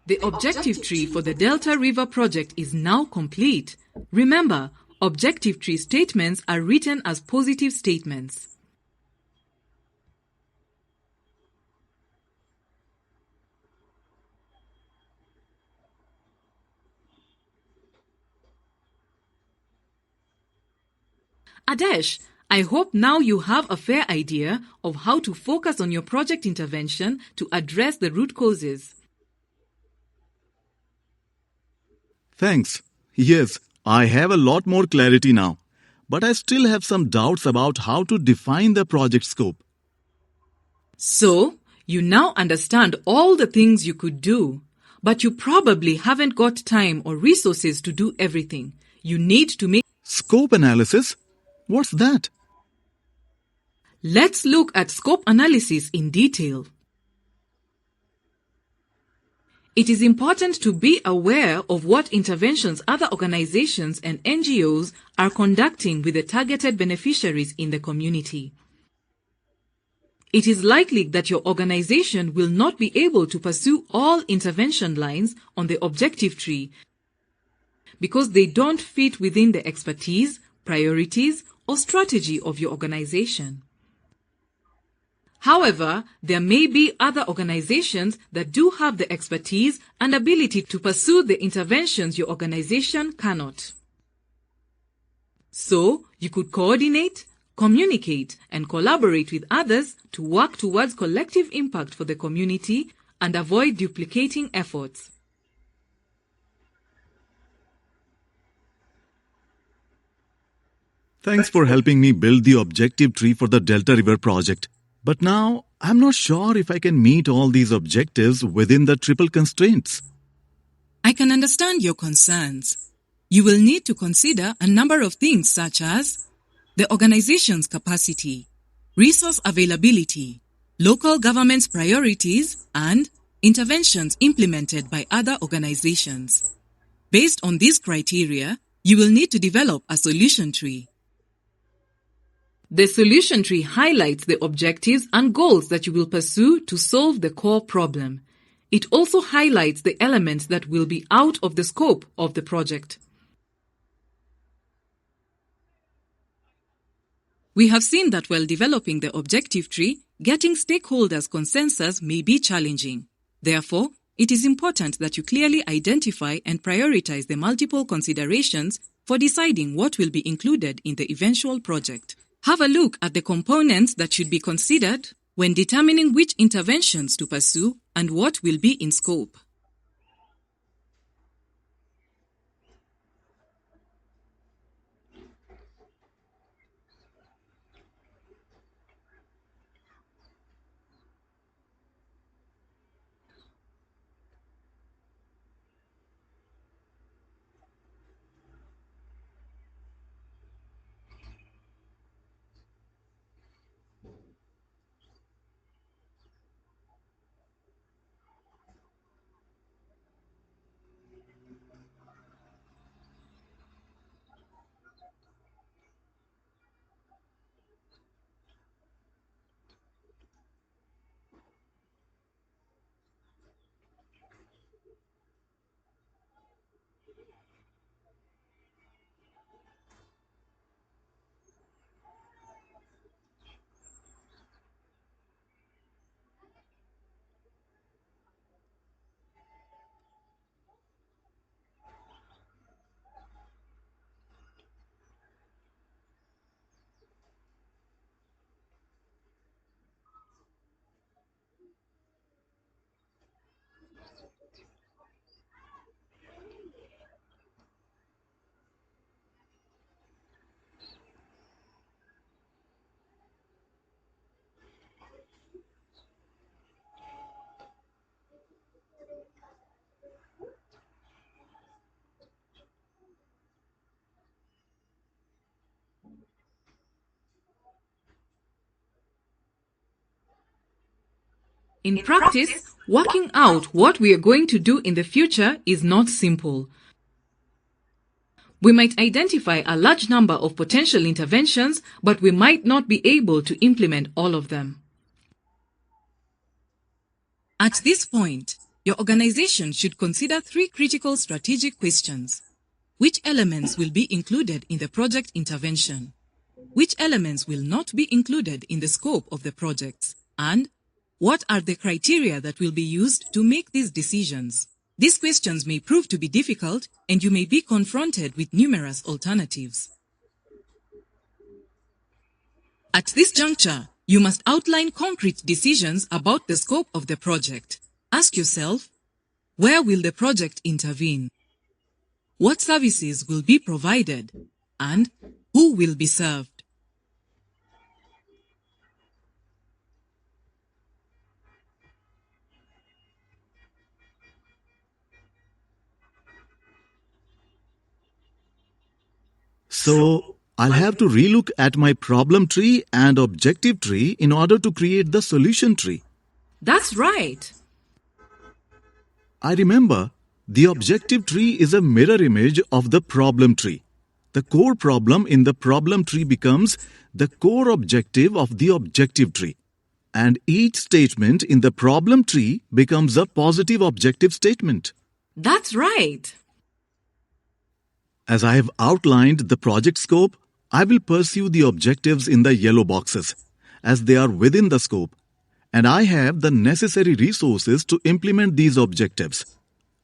The objective tree for the Delta River project is now complete. Remember, objective tree statements are written as positive statements. Adesh, I hope now you have a fair idea of how to focus on your project intervention to address the root causes. Thanks. Yes, I have a lot more clarity now, but I still have some doubts about how to define the project scope. So, you now understand all the things you could do, but you probably haven't got time or resources to do everything. You need to make Scope analysis? What's that? Let's look at scope analysis in detail. It is important to be aware of what interventions other organizations and NGOs are conducting with the targeted beneficiaries in the community. It is likely that your organization will not be able to pursue all intervention lines on the objective tree because they don't fit within the expertise, priorities, or strategy of your organization. However, there may be other organizations that do have the expertise and ability to pursue the interventions your organization cannot. So, you could coordinate, communicate, and collaborate with others to work towards collective impact for the community and avoid duplicating efforts. Thanks for helping me build the objective tree for the Delta River project. But now, I'm not sure if I can meet all these objectives within the triple constraints. I can understand your concerns. You will need to consider a number of things such as the organization's capacity, resource availability, local government's priorities, and interventions implemented by other organizations. Based on these criteria, you will need to develop a solution tree. The solution tree highlights the objectives and goals that you will pursue to solve the core problem. It also highlights the elements that will be out of the scope of the project. We have seen that while developing the objective tree, getting stakeholders' consensus may be challenging. Therefore, it is important that you clearly identify and prioritize the multiple considerations for deciding what will be included in the eventual project. Have a look at the components that should be considered when determining which interventions to pursue and what will be in scope. In practice, working out what we are going to do in the future is not simple. We might identify a large number of potential interventions, but we might not be able to implement all of them. At this point, your organization should consider 3 critical strategic questions. Which elements will be included in the project intervention? Which elements will not be included in the scope of the projects? And what are the criteria that will be used to make these decisions? These questions may prove to be difficult, and you may be confronted with numerous alternatives. At this juncture, you must outline concrete decisions about the scope of the project. Ask yourself, where will the project intervene? What services will be provided? And who will be served? So, I'll have to relook at my problem tree and objective tree in order to create the solution tree. That's right. I remember, the objective tree is a mirror image of the problem tree. The core problem in the problem tree becomes the core objective of the objective tree. And each statement in the problem tree becomes a positive objective statement. That's right. As I have outlined the project scope, I will pursue the objectives in the yellow boxes, as they are within the scope, and I have the necessary resources to implement these objectives.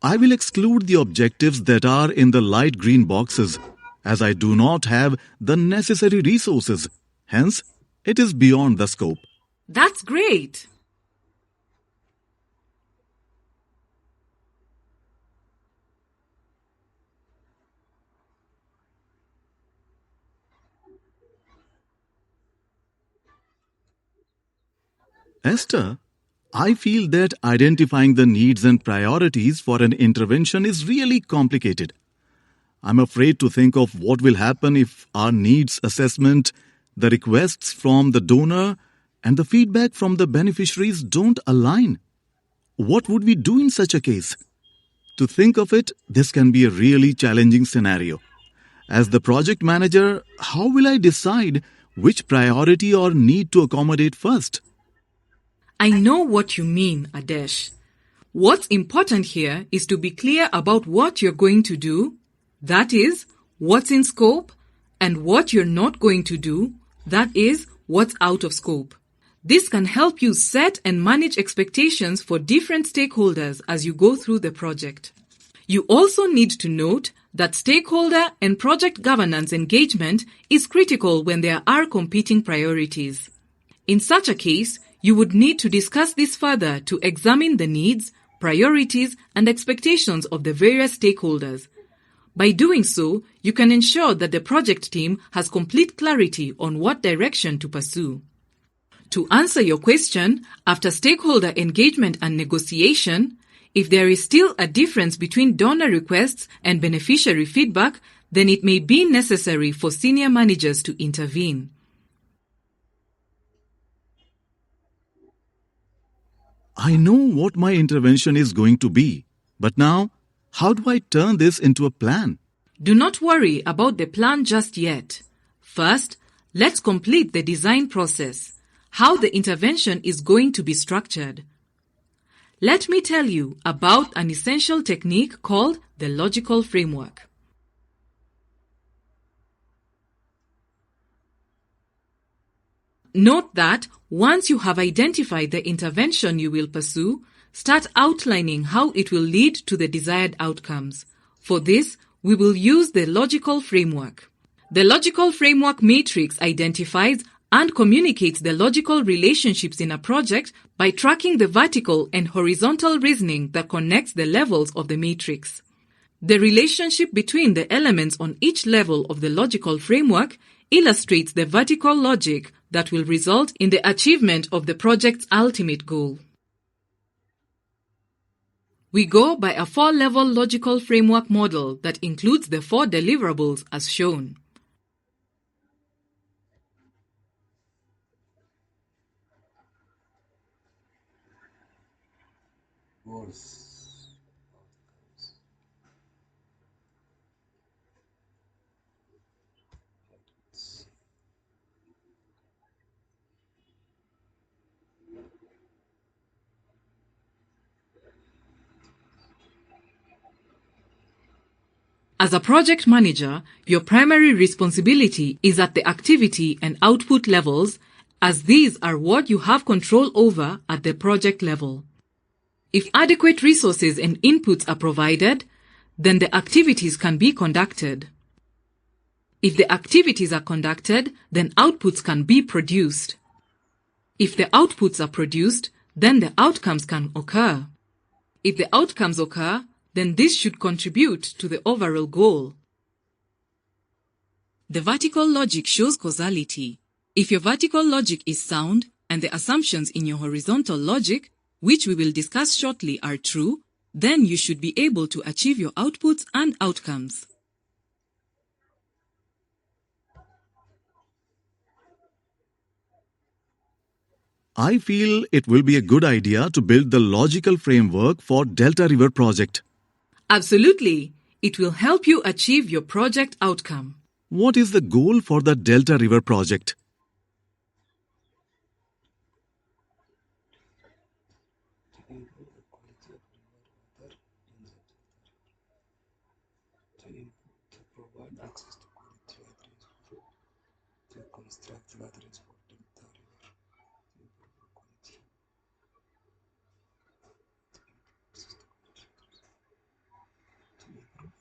I will exclude the objectives that are in the light green boxes, as I do not have the necessary resources. Hence, it is beyond the scope. That's great. Esther, I feel that identifying the needs and priorities for an intervention is really complicated. I'm afraid to think of what will happen if our needs assessment, the requests from the donor, and the feedback from the beneficiaries don't align. What would we do in such a case? To think of it, this can be a really challenging scenario. As the project manager, how will I decide which priority or need to accommodate first? I know what you mean, Adesh. What's important here is to be clear about what you're going to do, that is, what's in scope, and what you're not going to do, that is, what's out of scope. This can help you set and manage expectations for different stakeholders as you go through the project. You also need to note that stakeholder and project governance engagement is critical when there are competing priorities. In such a case, you would need to discuss this further to examine the needs, priorities, and expectations of the various stakeholders. By doing so, you can ensure that the project team has complete clarity on what direction to pursue. To answer your question, after stakeholder engagement and negotiation, if there is still a difference between donor requests and beneficiary feedback, then it may be necessary for senior managers to intervene. I know what my intervention is going to be, but now, how do I turn this into a plan? Do not worry about the plan just yet. First, let's complete the design process, how the intervention is going to be structured. Let me tell you about an essential technique called the logical framework. Note that once you have identified the intervention you will pursue, start outlining how it will lead to the desired outcomes. For this, we will use the logical framework. The logical framework matrix identifies and communicates the logical relationships in a project by tracking the vertical and horizontal reasoning that connects the levels of the matrix. The relationship between the elements on each level of the logical framework illustrates the vertical logic that will result in the achievement of the project's ultimate goal. We go by a 4-level logical framework model that includes the 4 deliverables as shown. Goals, outcomes. As a project manager, your primary responsibility is at the activity and output levels, as these are what you have control over at the project level. If adequate resources and inputs are provided, then the activities can be conducted. If the activities are conducted, then outputs can be produced. If the outputs are produced, then the outcomes can occur. If the outcomes occur, then this should contribute to the overall goal. The vertical logic shows causality. If your vertical logic is sound and the assumptions in your horizontal logic, which we will discuss shortly, are true, then you should be able to achieve your outputs and outcomes. I feel it will be a good idea to build the logical framework for Delta River project. Absolutely. It will help you achieve your project outcome. What is the goal for the Delta River project? To improve the quality of river water in the delta, to provide access to quality water, to construct latrines for delta river, to improve the quality, to improve system features, to improve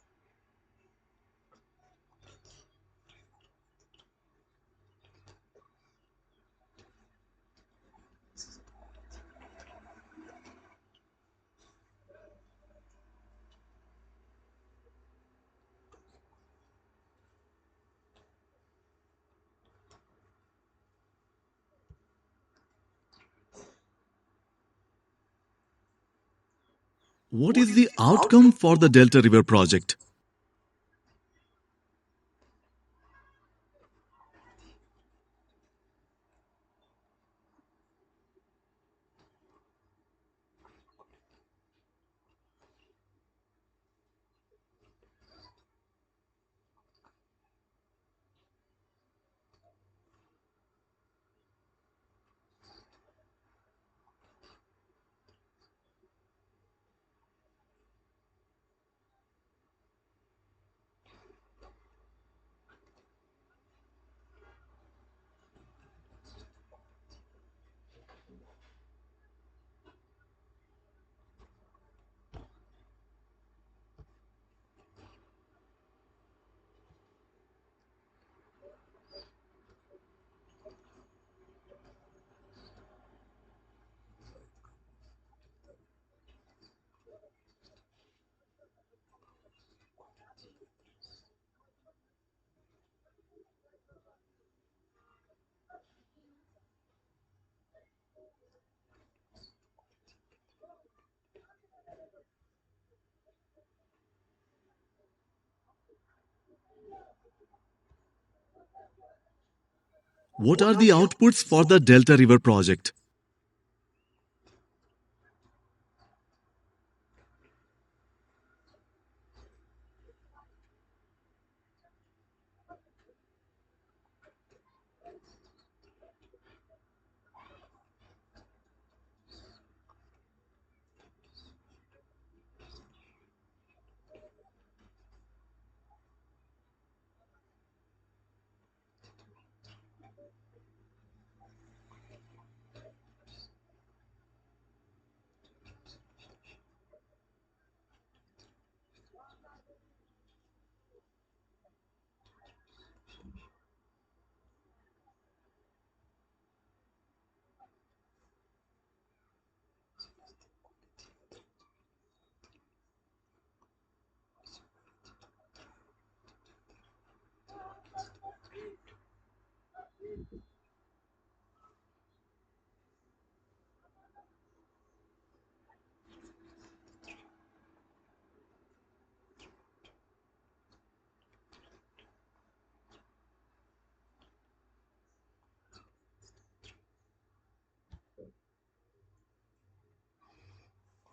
What is the outcome for the Delta River project? What are the outputs for the Delta River project?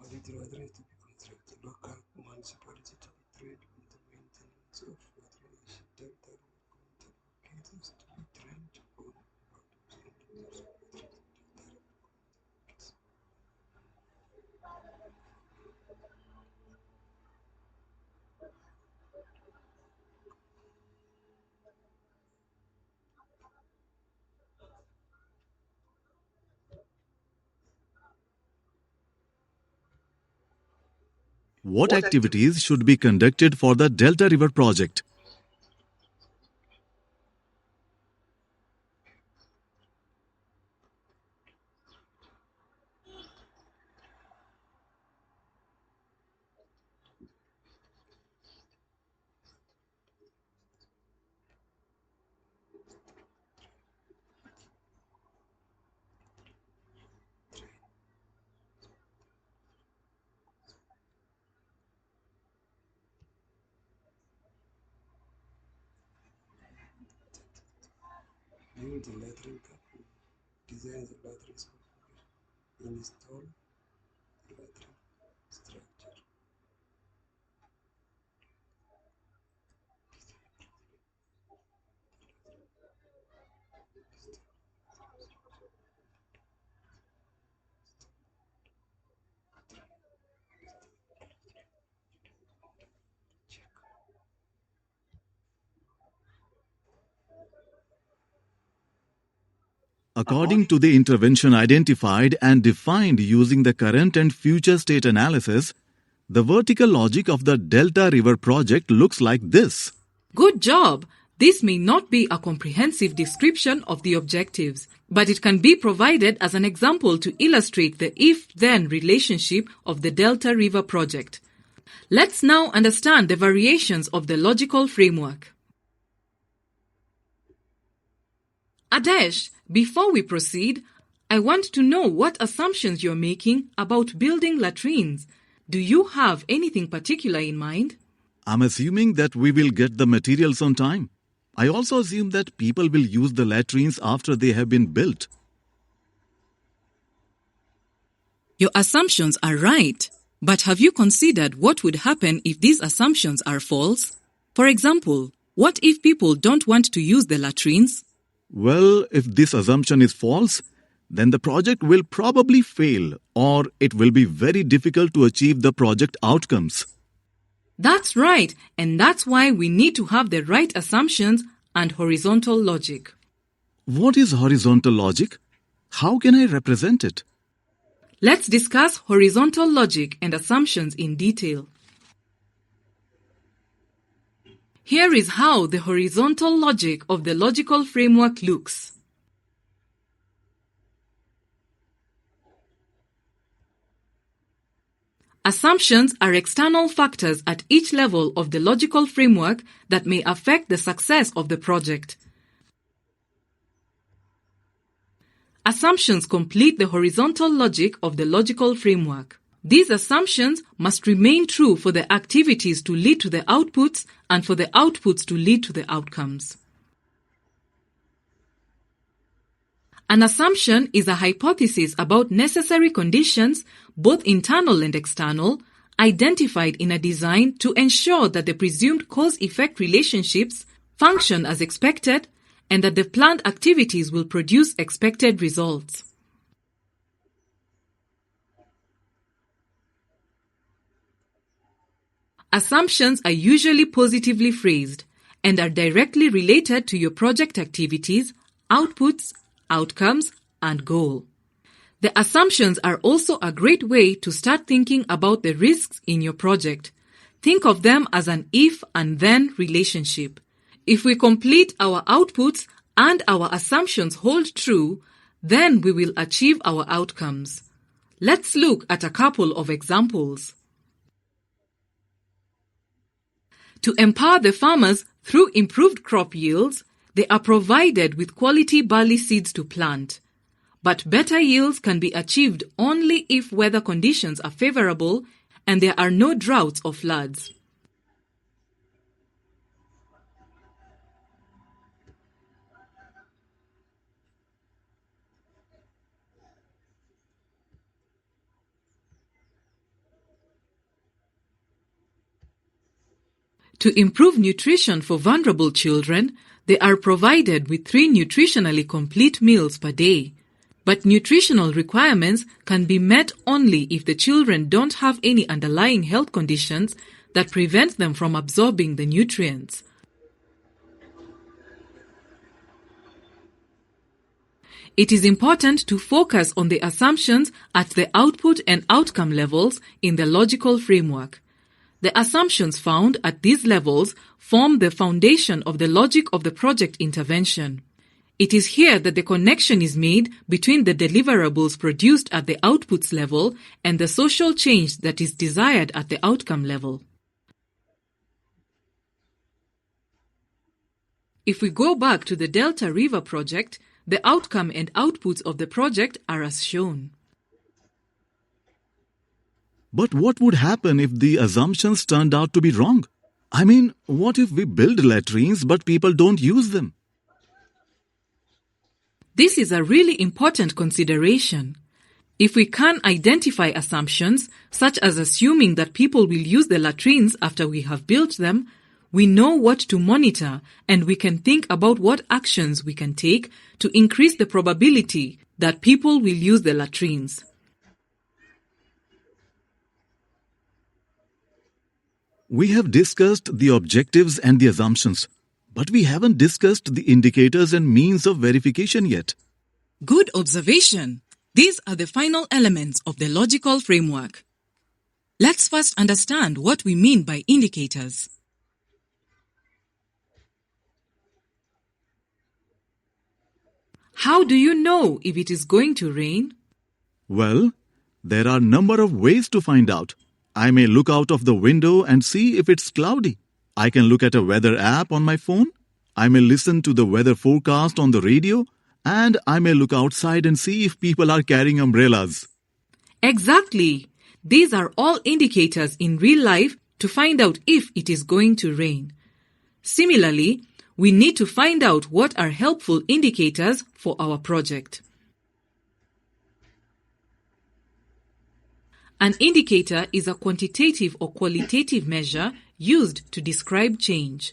Quality water is to be constructed. Local municipality to be trained on the maintenance of water issues. Delta River communities to be trained on how to use of water. Delta River communities. What activities should be conducted for the Delta River project? Build the lateral couple. Design the lateral configuration. Install the lateral structure. According to the intervention identified and defined using the current and future state analysis, the vertical logic of the Delta River project looks like this. Good job! This may not be a comprehensive description of the objectives, but it can be provided as an example to illustrate the if-then relationship of the Delta River project. Let's now understand the variations of the logical framework. Adesh, before we proceed, I want to know what assumptions you're making about building latrines. Do you have anything particular in mind? I'm assuming that we will get the materials on time. I also assume that people will use the latrines after they have been built. Your assumptions are right, but have you considered what would happen if these assumptions are false? For example, what if people don't want to use the latrines? Well, if this assumption is false, then the project will probably fail, or it will be very difficult to achieve the project outcomes. That's right, and that's why we need to have the right assumptions and horizontal logic. What is horizontal logic? How can I represent it? Let's discuss horizontal logic and assumptions in detail. Here is how the horizontal logic of the logical framework looks. Assumptions are external factors at each level of the logical framework that may affect the success of the project. Assumptions complete the horizontal logic of the logical framework. These assumptions must remain true for the activities to lead to the outputs and for the outputs to lead to the outcomes. An assumption is a hypothesis about necessary conditions, both internal and external, identified in a design to ensure that the presumed cause-effect relationships function as expected and that the planned activities will produce expected results. Assumptions are usually positively phrased and are directly related to your project activities, outputs, outcomes, and goal. The assumptions are also a great way to start thinking about the risks in your project. Think of them as an if and then relationship. If we complete our outputs and our assumptions hold true, then we will achieve our outcomes. Let's look at a couple of examples. To empower the farmers through improved crop yields, they are provided with quality barley seeds to plant. But better yields can be achieved only if weather conditions are favorable and there are no droughts or floods. To improve nutrition for vulnerable children, they are provided with 3 nutritionally complete meals per day. But nutritional requirements can be met only if the children don't have any underlying health conditions that prevent them from absorbing the nutrients. It is important to focus on the assumptions at the output and outcome levels in the logical framework. The assumptions found at these levels form the foundation of the logic of the project intervention. It is here that the connection is made between the deliverables produced at the outputs level and the social change that is desired at the outcome level. If we go back to the Delta River project, the outcome and outputs of the project are as shown. But what would happen if the assumptions turned out to be wrong? I mean, what if we build latrines but people don't use them? This is a really important consideration. If we can identify assumptions, such as assuming that people will use the latrines after we have built them, we know what to monitor and we can think about what actions we can take to increase the probability that people will use the latrines. We have discussed the objectives and the assumptions, but we haven't discussed the indicators and means of verification yet. Good observation. These are the final elements of the logical framework. Let's first understand what we mean by indicators. How do you know if it is going to rain? Well, there are a number of ways to find out. I may look out of the window and see if it's cloudy. I can look at a weather app on my phone. I may listen to the weather forecast on the radio. And I may look outside and see if people are carrying umbrellas. Exactly. These are all indicators in real life to find out if it is going to rain. Similarly, we need to find out what are helpful indicators for our project. An indicator is a quantitative or qualitative measure used to describe change.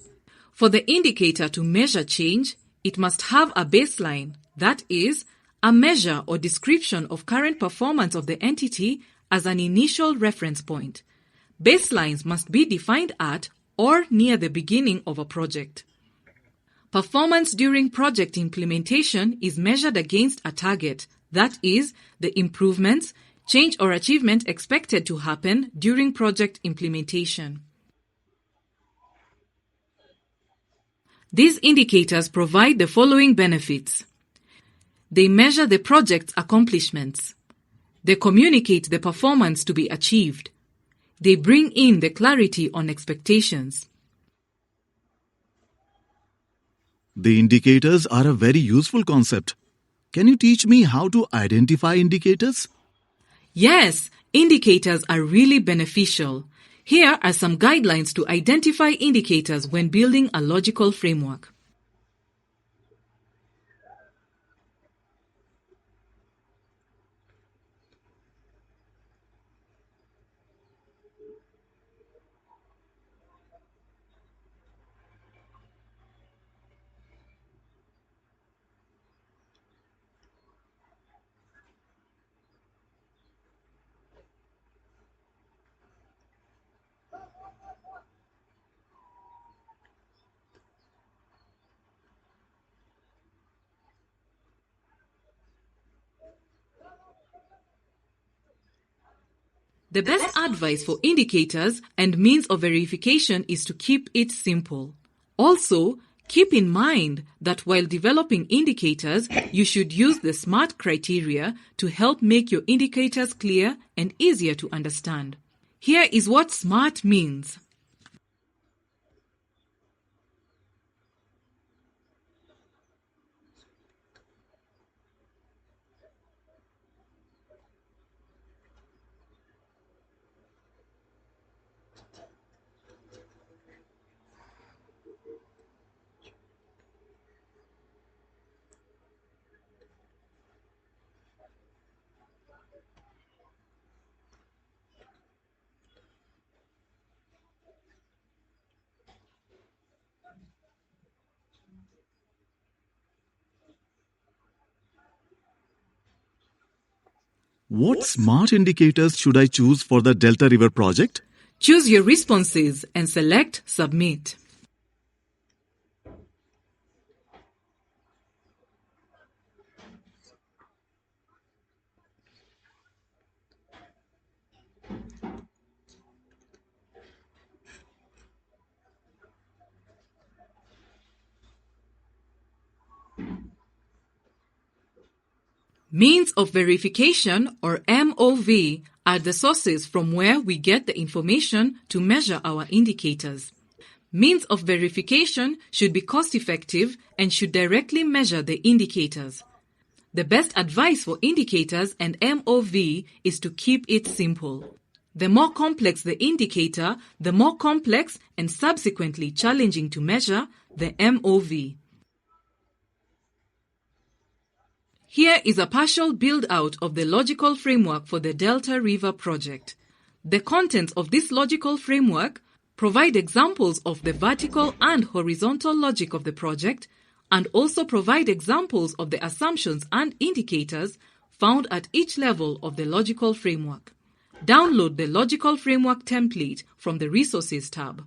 For the indicator to measure change, it must have a baseline, that is, a measure or description of current performance of the entity as an initial reference point. Baselines must be defined at or near the beginning of a project. Performance during project implementation is measured against a target, that is, the improvements, change or achievement expected to happen during project implementation. These indicators provide the following benefits. They measure the project's accomplishments. They communicate the performance to be achieved. They bring in the clarity on expectations. The indicators are a very useful concept. Can you teach me how to identify indicators? Yes, indicators are really beneficial. Here are some guidelines to identify indicators when building a logical framework. The best advice for indicators and means of verification is to keep it simple. Also, keep in mind that while developing indicators, you should use the SMART criteria to help make your indicators clear and easier to understand. Here is what SMART means. What SMART indicators should I choose for the Delta River project? Choose your responses and select Submit. Means of verification, or MOV, are the sources from where we get the information to measure our indicators. Means of verification should be cost-effective and should directly measure the indicators. The best advice for indicators and MOV is to keep it simple. The more complex the indicator, the more complex and subsequently challenging to measure the MOV. Here is a partial build-out of the logical framework for the Delta River project. The contents of this logical framework provide examples of the vertical and horizontal logic of the project and also provide examples of the assumptions and indicators found at each level of the logical framework. Download the logical framework template from the Resources tab.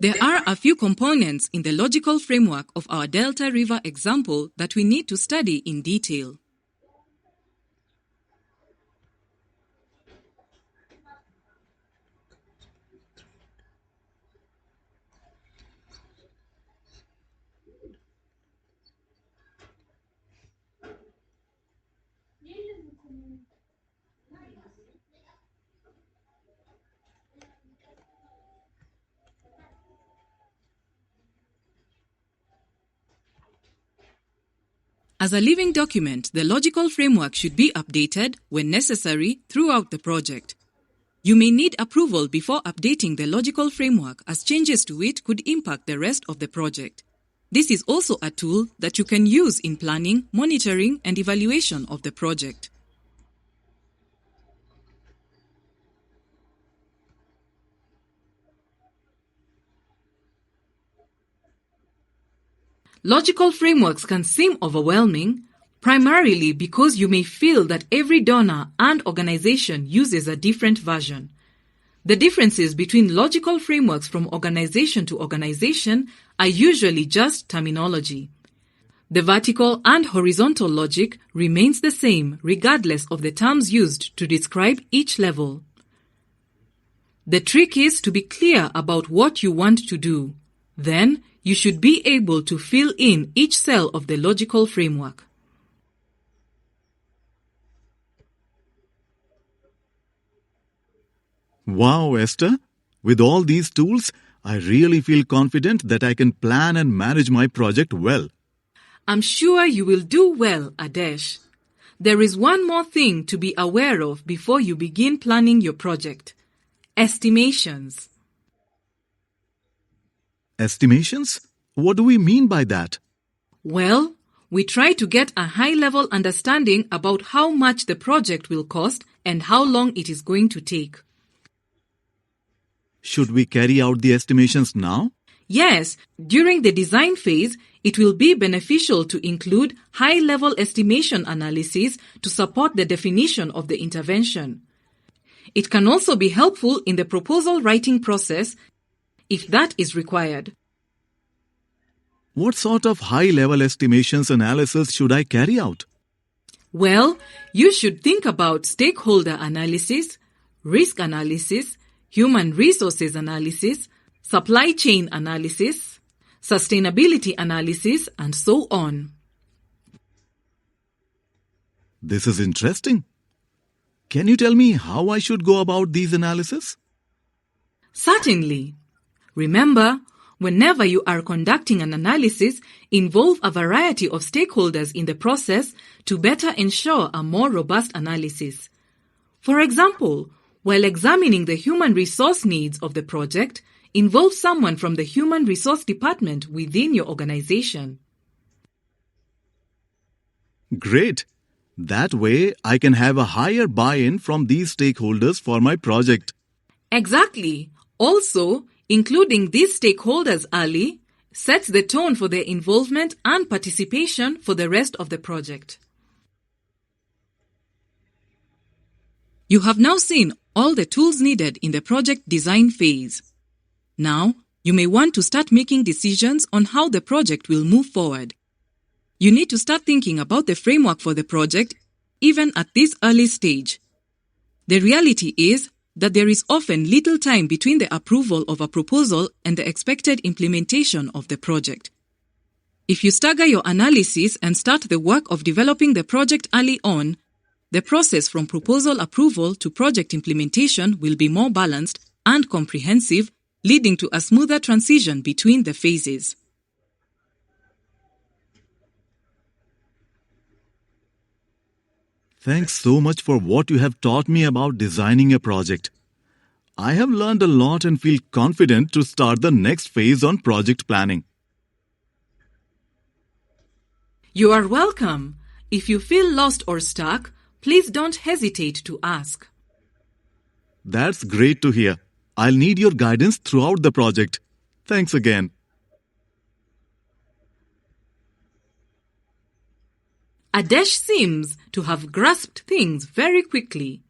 There are a few components in the logical framework of our Delta River example that we need to study in detail. As a living document, the logical framework should be updated when necessary throughout the project. You may need approval before updating the logical framework, as changes to it could impact the rest of the project. This is also a tool that you can use in planning, monitoring, and evaluation of the project. Logical frameworks can seem overwhelming, primarily because you may feel that every donor and organization uses a different version. The differences between logical frameworks from organization to organization are usually just terminology. The vertical and horizontal logic remains the same regardless of the terms used to describe each level. The trick is to be clear about what you want to do. Then, you should be able to fill in each cell of the logical framework. Wow, Esther! With all these tools, I really feel confident that I can plan and manage my project well. I'm sure you will do well, Adesh. There is one more thing to be aware of before you begin planning your project. Estimations. Estimations? What do we mean by that? Well, we try to get a high-level understanding about how much the project will cost and how long it is going to take. Should we carry out the estimations now? Yes, during the design phase, it will be beneficial to include high-level estimation analysis to support the definition of the intervention. It can also be helpful in the proposal writing process if that is required. What sort of high-level estimations analysis should I carry out? Well, you should think about stakeholder analysis, risk analysis, human resources analysis, supply chain analysis, sustainability analysis, and so on. This is interesting. Can you tell me how I should go about these analyses? Certainly. Remember, whenever you are conducting an analysis, involve a variety of stakeholders in the process to better ensure a more robust analysis. For example, while examining the human resource needs of the project, involve someone from the human resource department within your organization. Great! That way, I can have a higher buy-in from these stakeholders for my project. Exactly. Also, including these stakeholders early sets the tone for their involvement and participation for the rest of the project. You have now seen all the tools needed in the project design phase. Now, you may want to start making decisions on how the project will move forward. You need to start thinking about the framework for the project even at this early stage. The reality is that there is often little time between the approval of a proposal and the expected implementation of the project. If you stagger your analysis and start the work of developing the project early on, the process from proposal approval to project implementation will be more balanced and comprehensive, leading to a smoother transition between the phases. Thanks so much for what you have taught me about designing a project. I have learned a lot and feel confident to start the next phase on project planning. You are welcome. If you feel lost or stuck, please don't hesitate to ask. That's great to hear. I'll need your guidance throughout the project. Thanks again. Adesh seems to have grasped things very quickly.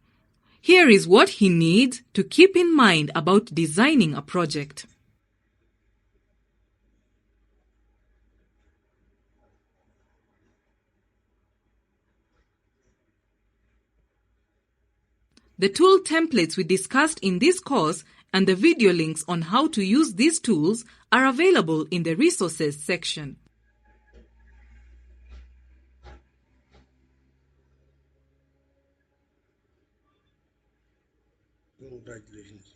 Here is what he needs to keep in mind about designing a project. The tool templates we discussed in this course and the video links on how to use these tools are available in the resources section. Congratulations.